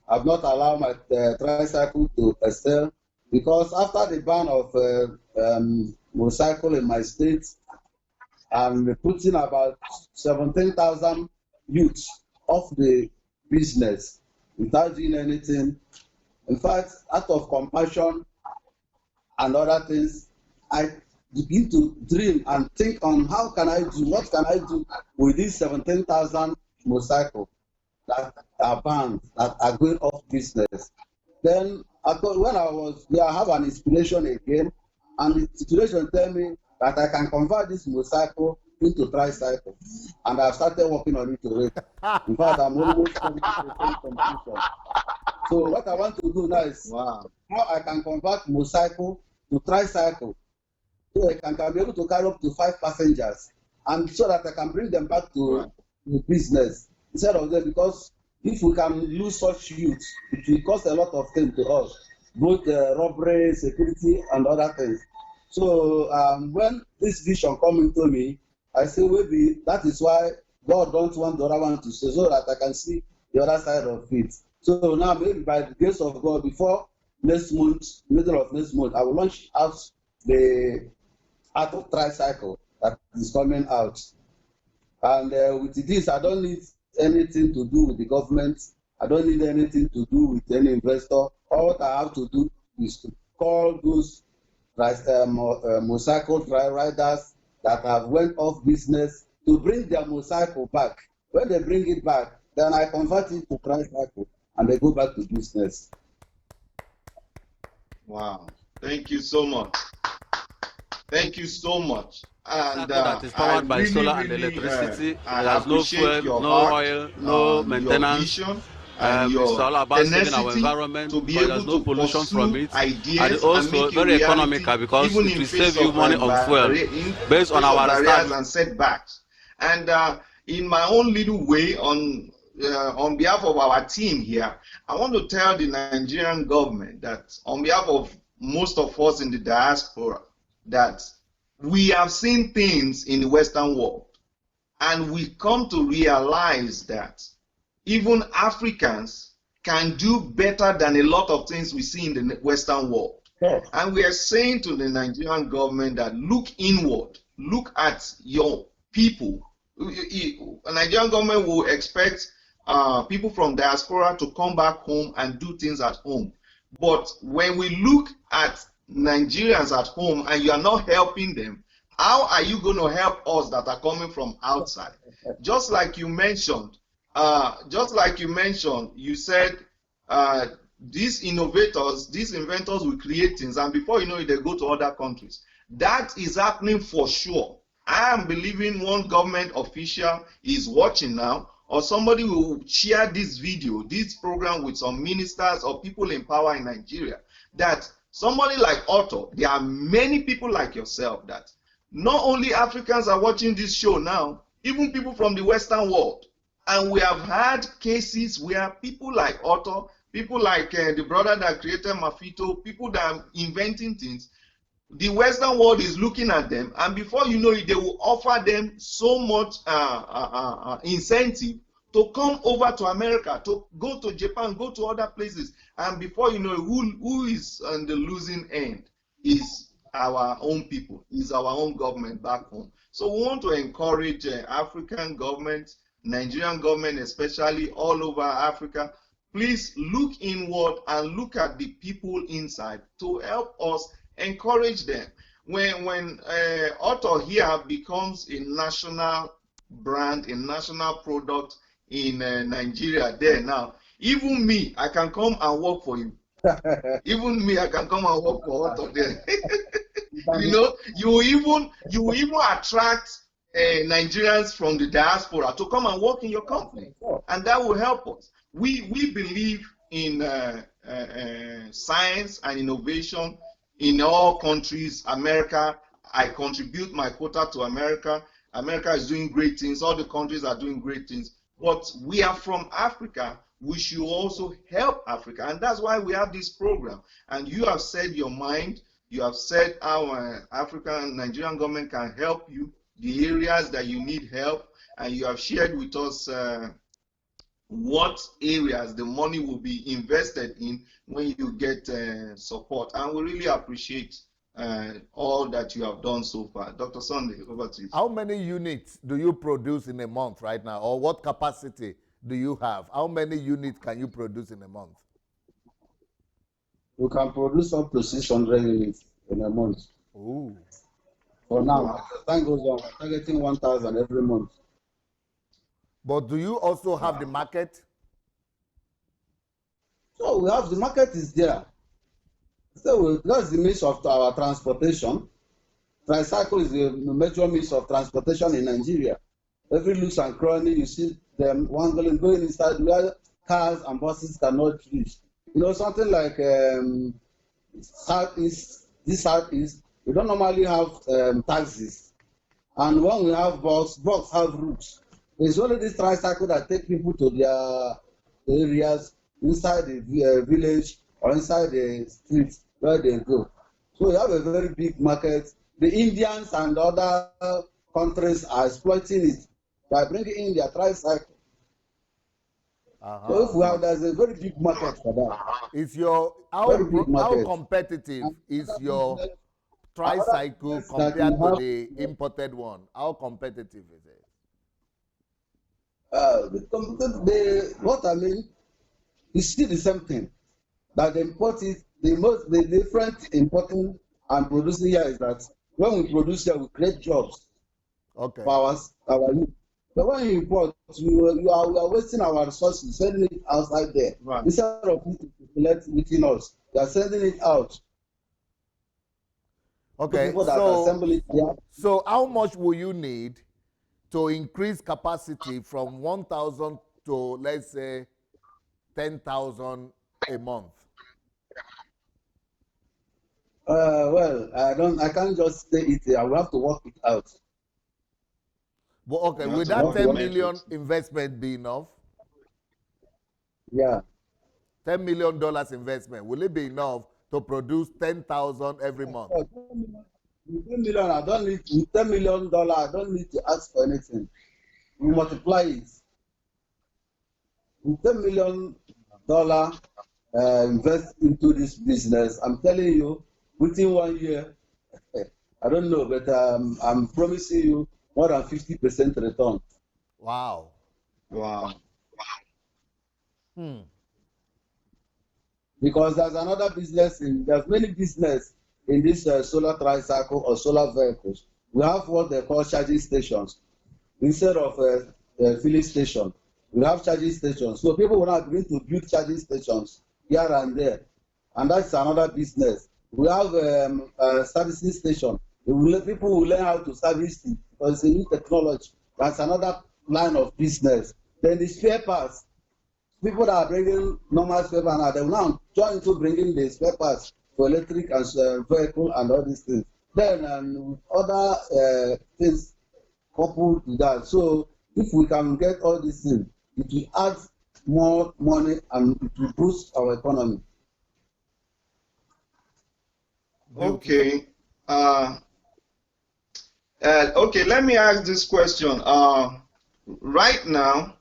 have not allowed my tricycle to excel, because after the ban of motorcycle in my state, I'm putting about 17,000 youths off the business without doing anything. In fact, out of compassion and other things, I begin to dream and think on what can I do with these 17,000 motorcycles that are banned, that are going off business. Then when I was there, I have an inspiration again, and the situation tell me that I can convert this motorcycle into tricycle, and I've started working on it already. In fact, I'm almost 70% completion. So what I want to do now is how I can convert motorcycle to tricycle, so I can be able to carry up to 5 passengers, and so that I can bring them back to the business instead of them, because if we can lose such youth, it will cost a lot of things to us, both robbery, security, and other things. So when this vision come into me, I say maybe that is why God don't want the other one to stay, so that I can see the other side of it. So now maybe by the grace of God, before next month, middle of next month, I will launch out the Art of Tricycle that is coming out. And with this, I don't need anything to do with the government. I don't need anything to do with any investor. All what I have to do is to call those motorcycle riders that have went off business to bring their motorcycle back. When they bring it back, then I convert it to tricycle and they go back to business. Wow. Thank you so much. Thank you so much. And that is powered by solar and electricity. There's no fuel, no oil, no maintenance. It's all about saving our environment, because there's no pollution from it. And also very economical, because it will save you money on fuel based on our barriers and setbacks. And in my own little way, on behalf of our team here, I want to tell the Nigerian government that on behalf of most of us in the diaspora, that we have seen things in the Western world, and we come to realize that even Africans can do better than a lot of things we see in the Western world. Yes. And we are saying to the Nigerian government that look inward, look at your people. The Nigerian government will expect people from diaspora to come back home and do things at home. But when we look at Nigerians at home and you are not helping them, how are you going to help us that are coming from outside? Just like you mentioned, you said these innovators, these inventors will create things, and before you know it, they go to other countries. That is happening for sure. I am believing one government official is watching now, or somebody will share this video, this program with some ministers or people in power in Nigeria, that somebody like Otto, there are many people like yourself that not only Africans are watching this show now, even people from the Western world. And we have had cases where people like Otto, people like the brother that created Mafito, people that are inventing things, the Western world is looking at them, and before you know it, they will offer them so much incentive to come over to America, to go to Japan, go to other places, and before you know it, who is on the losing end is our own people, is our own government back home. So we want to encourage African governments, Nigerian government especially, all over Africa. Please look inward and look at the people inside to help us encourage them. When Otto here becomes a national brand, a national product in Nigeria, there now, even me, I can come and work for you. Even me, I can come and work for Otto there. You know, you even attract Nigerians from the diaspora to come and work in your company, and that will help us. We believe in science and innovation in all countries. America, I contribute my quota to America. America is doing great things. All the countries are doing great things. But we are from Africa. We should also help Africa. And that's why we have this program. And you have said your mind. You have said our African Nigerian government can help you, the areas that you need help. And you have shared with us what areas the money will be invested in when you get support. And we really appreciate all that you have done so far. Dr. Sunday, over to you. How many units do you produce in a month right now? Or what capacity do you have? How many units can you produce in a month? We can produce up to 600 units in a month. Ooh. For now, as time goes on, we're targeting 1,000 every month. But do you also have the market? So we have, the market is there. So that's the means of our transportation. Tricycle is the major means of transportation in Nigeria. Every loose and cranny, you see them going inside where cars and buses cannot reach. You know, something like Southeast, we don't normally have taxis. And when we have buses have routes. There's only this tricycle that take people to their areas inside the village or inside the streets where they go. So we have a very big market. The Indians and other countries are exploiting it by bringing in their tricycle. So if we have, there's a very big market for that. Is your how competitive is your tricycle compared to the imported one? How competitive is it? What I mean is still the same thing. That the import is the different importing and producing here is that when we produce here, we create jobs for our youth. But when you import, we are wasting our resources, sending it outside there. Right. Instead of it within us, they are sending it out. Okay, so how much will you need to increase capacity from 1,000 to, let's say, 10,000 a month? Well, I can't just say it. I will have to work it out. But okay, will that 10 million investment be enough? Yeah. $10 million investment, will it be enough to produce 10,000 every month? With $10 million, I don't need with $10 million. I don't need to ask for anything. We multiply it. With $10 million invest into this business. I'm telling you, within 1 year, I don't know, but I'm promising you more than 50% return. Wow. Because there's another business there's many business in this solar tricycle or solar vehicles. We have what they call charging stations. Instead of a filling station, we have charging stations. So people will not begin to build charging stations here and there. And that's another business. We have a servicing station. People will learn how to service it because it's a new technology. That's another line of business. Then the spare parts. People that are bringing normal spare parts now, they will now join into bringing the spare parts for electric and vehicle and all these things. Then other things coupled to that. So if we can get all these things, it will add more money and it will boost our economy. Okay. Okay, let me ask this question. Right now,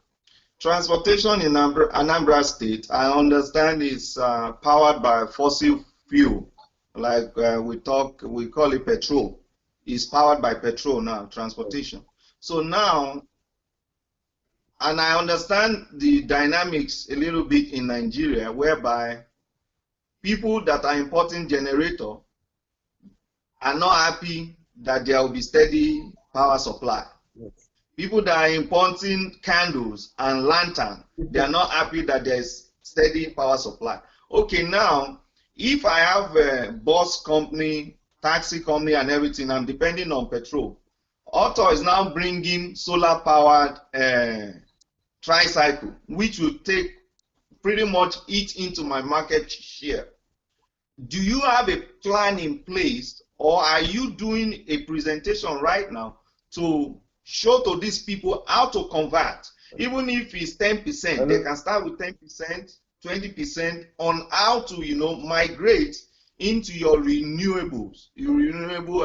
transportation in Anambra State, I understand, is powered by fossil fuel, like we call it petrol. It's powered by petrol now, transportation. So now, and I understand the dynamics a little bit in Nigeria, whereby people that are importing generator are not happy that there will be steady power supply. Yes. People that are importing candles and lantern, they are not happy that there's steady power supply. Okay, now, if I have a bus company, taxi company and everything, I'm depending on petrol. Auto is now bringing solar powered tricycle, which will take pretty much eat into my market share. Do you have a plan in place, or are you doing a presentation right now to show to these people how to convert? Even if it's 10%, they can start with 10%, 20% on how to, migrate into your renewables, your renewable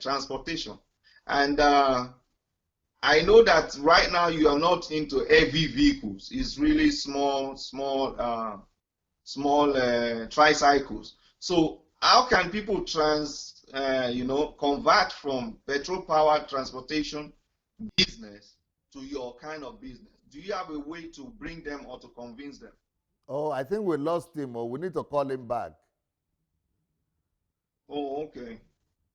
transportation. And I know that right now you are not into heavy vehicles. It's really small tricycles. So how can people convert from petrol power transportation business to your kind of business? Do you have a way to bring them or to convince them? Oh, I think we lost him, or we need to call him back. Oh, okay.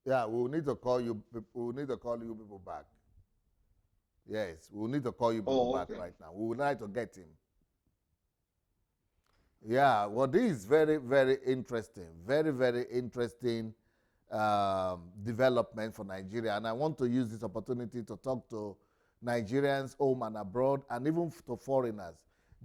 Yeah, we'll need to call you. We'll need to call you people back. Yes, we'll need to call you people back right now. We would like to get him. Yeah, well, this is very, very interesting. Very, very interesting development for Nigeria. And I want to use this opportunity to talk to Nigerians home and abroad, and even to foreigners.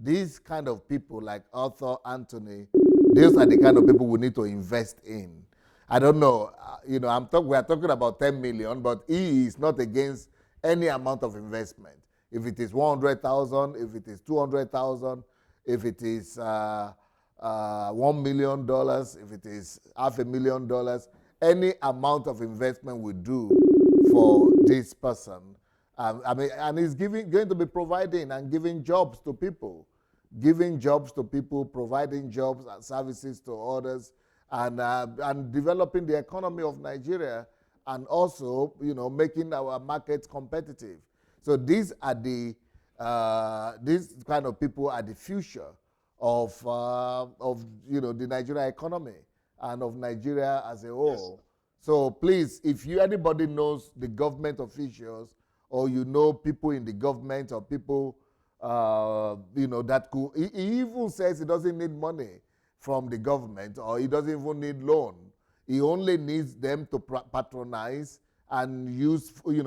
These kind of people like Arthur Anthony, these are the kind of people we need to invest in. I don't know, we are talking about 10 million, but he is not against any amount of investment. If it is 100,000, if it is 200,000, if it is $1 million, if it is $500,000, any amount of investment we do for this person. And he's going to be providing and giving jobs to people, providing jobs and services to others, and developing the economy of Nigeria, and also, making our markets competitive. So these are these kind of people are the future of the Nigeria economy and of Nigeria as a whole. Yes. So please, if anybody knows the government officials, or people in the government, or people that could, he even says he doesn't need money from the government, or he doesn't even need loan. He only needs them to patronize and use, his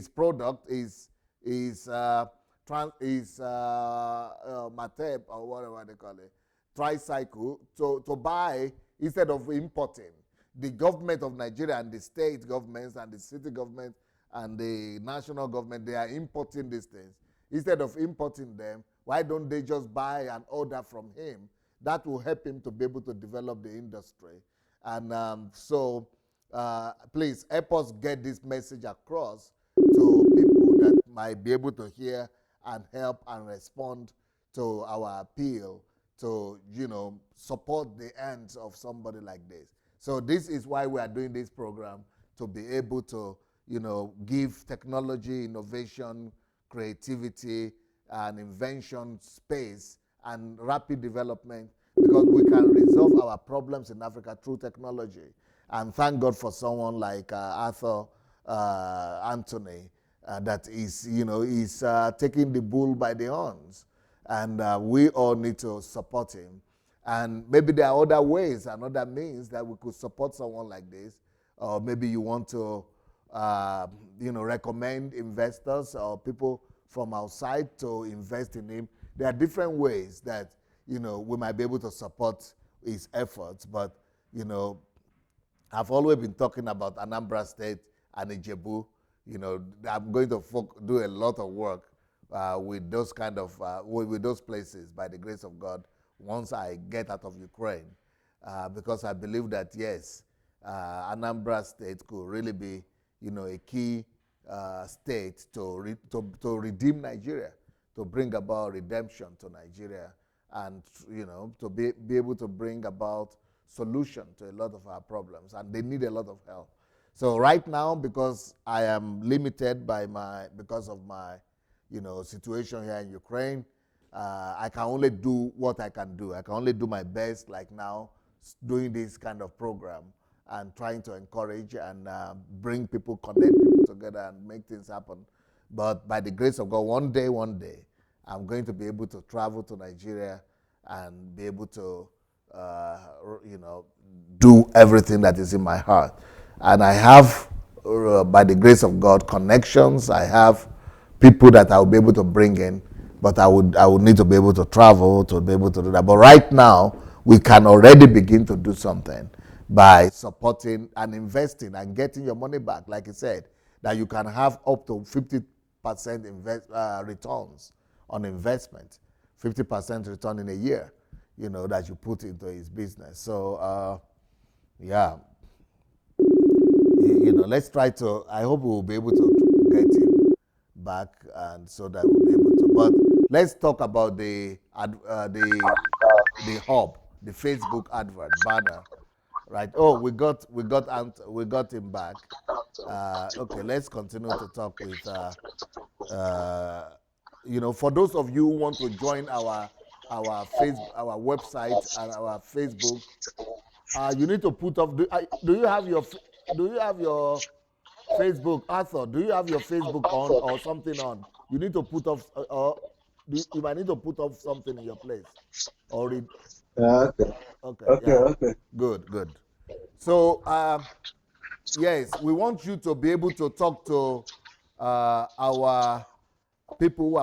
product is Mateb, or whatever they call it, tricycle, to buy instead of importing. The government of Nigeria and the state governments and the city government and the national government, they are importing these things. Instead of importing them, why don't they just buy and order from him? That will help him to be able to develop the industry. And please help us get this message across to people that might be able to hear and help and respond to our appeal to, support the ends of somebody like this. So this is why we are doing this program, to be able to, give technology, innovation, creativity, and invention space and rapid development, because we can resolve our problems in Africa through technology. And thank God for someone like Arthur Anthony that is, is taking the bull by the horns. And we all need to support him. And maybe there are other ways and other means that we could support someone like this. Or maybe you want to, recommend investors or people from outside to invest in him. There are different ways that, we might be able to support his efforts. But, I've always been talking about Anambra State and Ijebu. I'm going to do a lot of work with those kind of, with those places, by the grace of God, once I get out of Ukraine, because I believe that, yes, Anambra State could really be, a key state to redeem Nigeria, to bring about redemption to Nigeria, and, to be able to bring about solution to a lot of our problems. And they need a lot of help. So right now, because I am limited because of my, situation here in Ukraine, I can only do what I can do. I can only do my best, like now, doing this kind of program and trying to encourage and bring people, connect people together and make things happen. But by the grace of God, one day, I'm going to be able to travel to Nigeria and be able to, do everything that is in my heart. And I have, by the grace of God, connections. I have people that I'll be able to bring in but I would need to be able to travel to be able to do that. But right now, we can already begin to do something by supporting and investing and getting your money back. Like I said, that you can have up to 50% returns on investment, 50% return in a year, that you put into his business. So, yeah, let's try to. I hope we will be able to get him back, and so that we'll be able to. But let's talk about the hub, the Facebook advert banner, right? Oh, we got him back. Okay, let's continue to talk with. For those of you who want to join our website and our Facebook, you need to put up. Do you have your Facebook, Arthur? Do you have your Facebook on or something on? You need to put off, or you might need to put off something in your place, or read. Okay. Okay, Okay. yeah, Okay. good. So, yes, we want you to be able to talk to our people who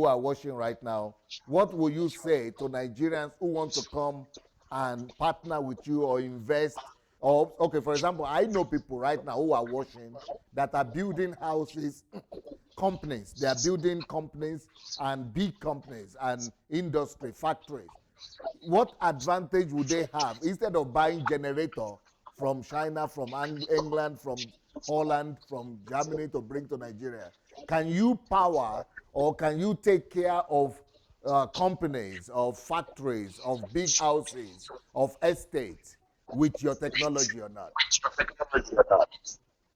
are watching right now. What will you say to Nigerians who want to come and partner with you or invest? Or, okay, for example, I know people right now who are watching that are building houses, companies. They are building companies and big companies and industry factories. What advantage would they have instead of buying generator from China, from England, from Holland, from Germany to bring to Nigeria? Can you power or can you take care of companies, of factories, of big houses, of estates with your technology or not?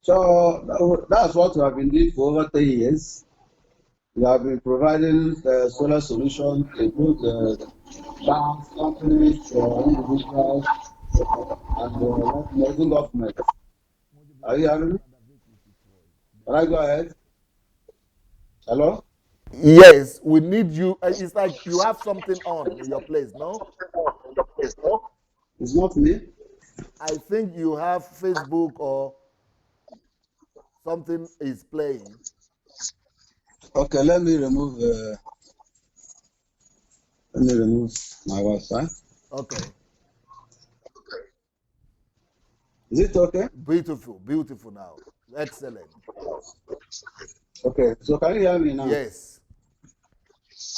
So that's what we have been doing for over 10 years. We have been providing solar solutions to both banks, companies, individuals, and even government. Are you hearing me? Can I go ahead? Hello? Yes, we need you. It's like you have something on in your place, no? It's not me. I think you have Facebook or something is playing. Okay, let me remove my Wi-Fi. Okay. Is it okay? Beautiful now. Excellent. Okay, so can you hear me now? Yes.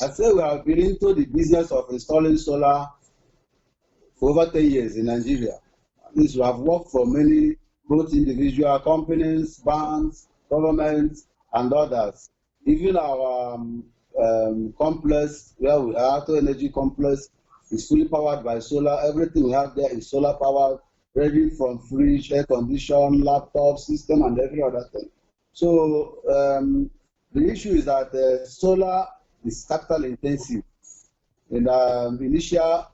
I say we have been into the business of installing solar for over 10 years in Nigeria. Means we have worked for many, both individual companies, banks, governments, and others. Even our complex, where we are, Auto Energy Complex, is fully powered by solar. Everything we have there is solar powered, ready from fridge, air condition, laptop, system, and every other thing. So the issue is that solar is capital intensive. In the initial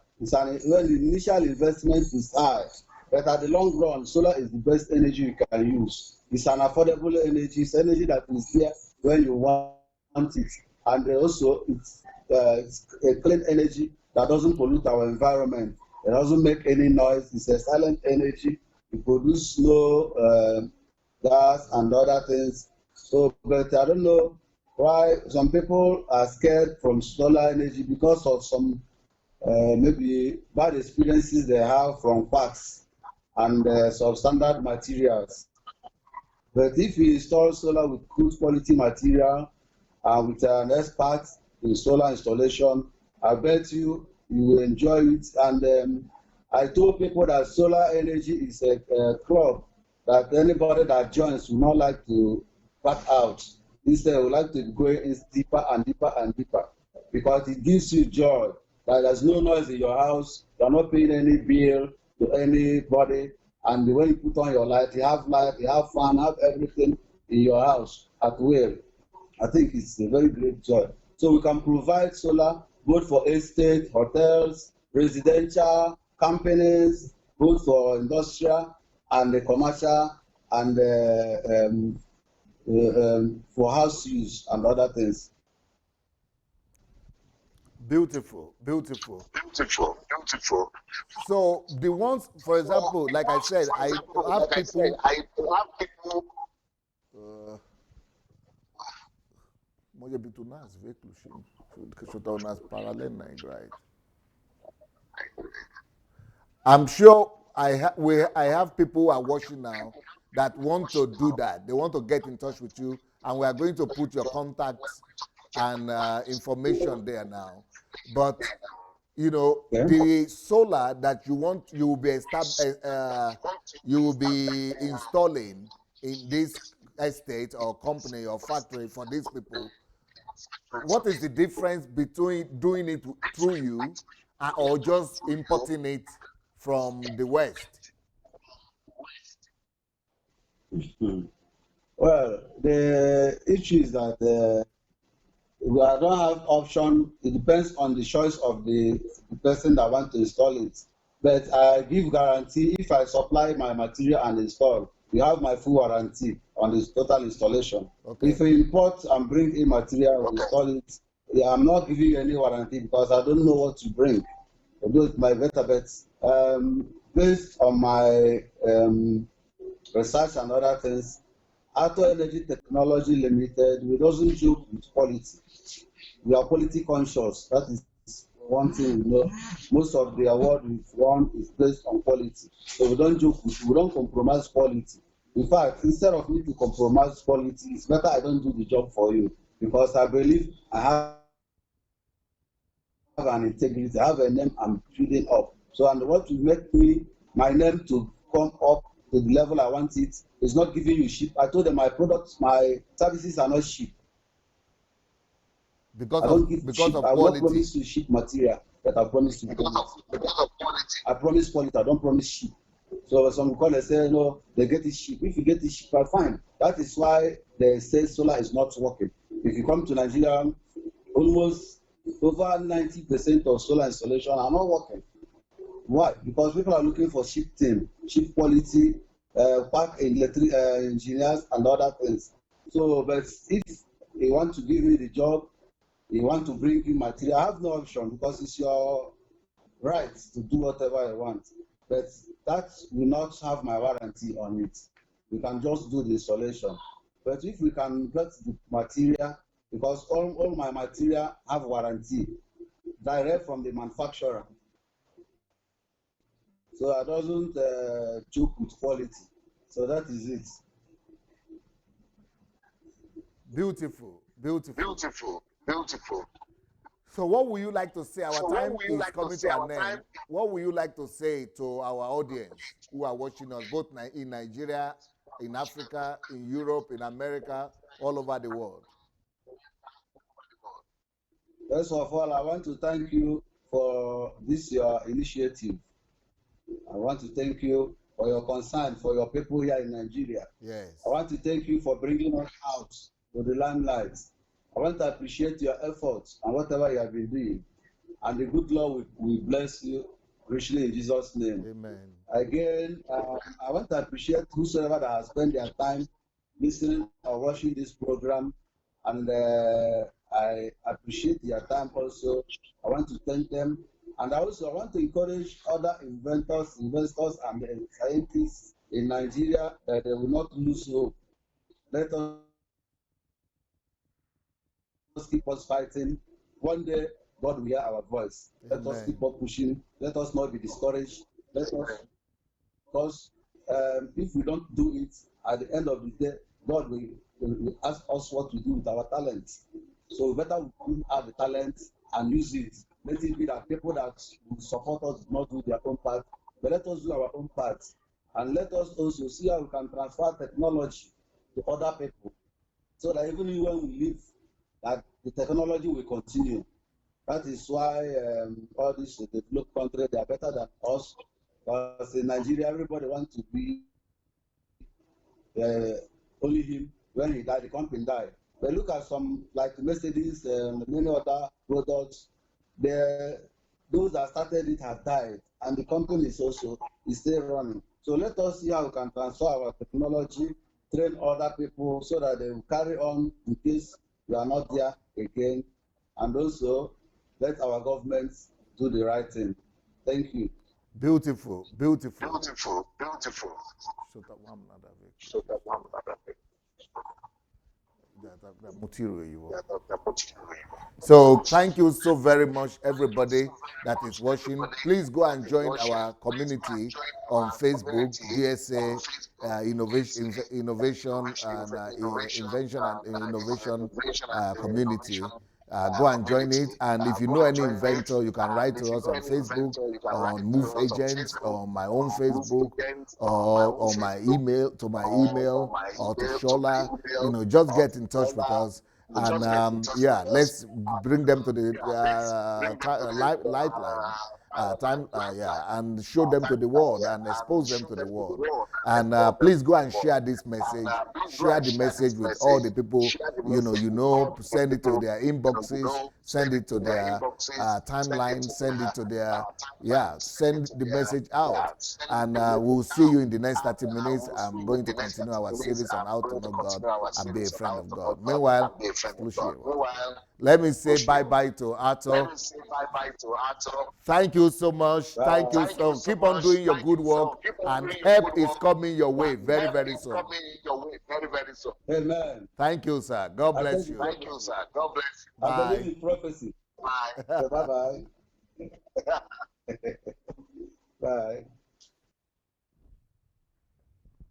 investment is high, but at the long run, solar is the best energy you can use. It's an affordable energy. It's energy that is there when you want it, and also it's a clean energy that doesn't pollute our environment. It doesn't make any noise. It's a silent energy. It produces no gas and other things. So, but I don't know why some people are scared from solar energy because of some maybe bad experiences they have from parts and substandard materials. But if you install solar with good quality material and with an expert in solar installation, I bet you will enjoy it. And I told people that solar energy is a club that anybody that joins will not like to back out. Instead, would like to go in deeper and deeper and deeper because it gives you joy. That there's no noise in your house, you're not paying any bill to anybody, and when you put on your light, you have fun, have everything in your house at will. I think it's a very great joy. So we can provide solar both for estate, hotels, residential, companies, both for industrial and commercial and for house use and other things. Beautiful. So the ones, for example, like I said, I have people. Może być u nas wykluczeń. Что у нас параллельно играет. I'm sure I have people who are watching now that want to do that. They want to get in touch with you, and we are going to put your contacts and information there now. But you know, the solar that you will be installing in this estate or company or factory for these people. What is the difference between doing it through you or just importing it from the West? Well, the issue is that we don't have option. It depends on the choice of the person that want to install it. But I give guarantee if I supply my material and install, you have my full warranty on this total installation. Okay. If you import and bring in material and install it, I'm not giving you any warranty because I don't know what to bring. Although it's my better bets. Based on my research and other things, Auto Energy Technology Limited, we doesn't joke with quality. We are quality conscious. That is one thing, you know. Most of the award we've won is based on quality. So we don't joke with, we don't compromise quality. In fact, instead of me to compromise quality, it's better I don't do the job for you because I believe I have an integrity, I have a name I'm building up. So, and what will make me, my name to come up to the level I want it is not giving you cheap. I told them my products, my services are not cheap. Because I don't give cheap. of I will not quality. promise you cheap material, but I promise to promise. I promise quality. I don't promise cheap. So some callers say, no, they get it cheap. If you get it cheap, fine. That is why they say solar is not working. If you come to Nigeria, almost over 90% of solar installation are not working. Why? Because people are looking for cheap thing, cheap quality, park electric engineers and other things. So, but if they want to give me the job, you want to bring in material, I have no option because it's your right to do whatever you want. But that will not have my warranty on it. We can just do the installation. But if we can get the material, because all my material have warranty direct from the manufacturer. So I doesn't joke with quality. So that is it. Beautiful, beautiful. Beautiful, beautiful. So what would you like to say? Our So what time would you is like to coming say? to Our an time. end. What would you like to say to our audience who are watching us both in Nigeria, in Africa, in Europe, in America, all over the world? First of all, I want to thank you for this your initiative. I want to thank you for your concern for your people here in Nigeria. Yes. I want to thank you for bringing us out to the limelight. I want to appreciate your efforts and whatever you have been doing. And the good Lord will bless you richly in Jesus' name. Amen. Again, I want to appreciate whosoever that has spent their time listening or watching this program. And I appreciate their time also. I want to thank them. And also I want to encourage other inventors, investors, and scientists in Nigeria that they will not lose hope. Let us keep us fighting. One day, God will hear our voice. Let us keep on pushing. Let us not be discouraged. Let us, because if we don't do it, at the end of the day, God will ask us what to do with our talents. So better we have the talent and use it. Let it be that people that will support us do not do their own part, but let us do our own part. And let us also see how we can transfer technology to other people, so that even when we leave, that the technology will continue. That is why all these developed countries, they are better than us. Because in Nigeria, everybody wants to be only him. When he died, the company died. But look at some like Mercedes and many other products. Those that started it have died, and the company is still running. So let us see how we can transfer our technology, train other people so that they will carry on in case we are not there again, and also let our governments do the right thing. Thank you. Beautiful, beautiful. Beautiful, beautiful. So thank you so very much, everybody that is watching. Please go and join our community on Facebook, DSA Innovation and Invention and Innovation Community. Go and join it. And if you know any inventor, you can write to us on Facebook, on Move Agents, on my own Facebook, or on my email, or to Sola. Just get in touch with us. And yeah, let's bring them to the light line. And show them to the world and expose them to the world. And please go and share this message. Share the message with all the people send it to their inboxes, send it to their timeline, send it to their send the message out. And we'll see you in the next 30 minutes. I'm going to continue our series on how to know God and be a friend of God. Meanwhile, let me say bye-bye to Arthur. Thank you so much. Thank you. So keep on doing your good work, and help is coming your way very, very soon. Amen. Thank you, sir. God bless you. Thank you, sir. God bless you. I Bye. believe in prophecy. Bye. Bye-bye. Bye.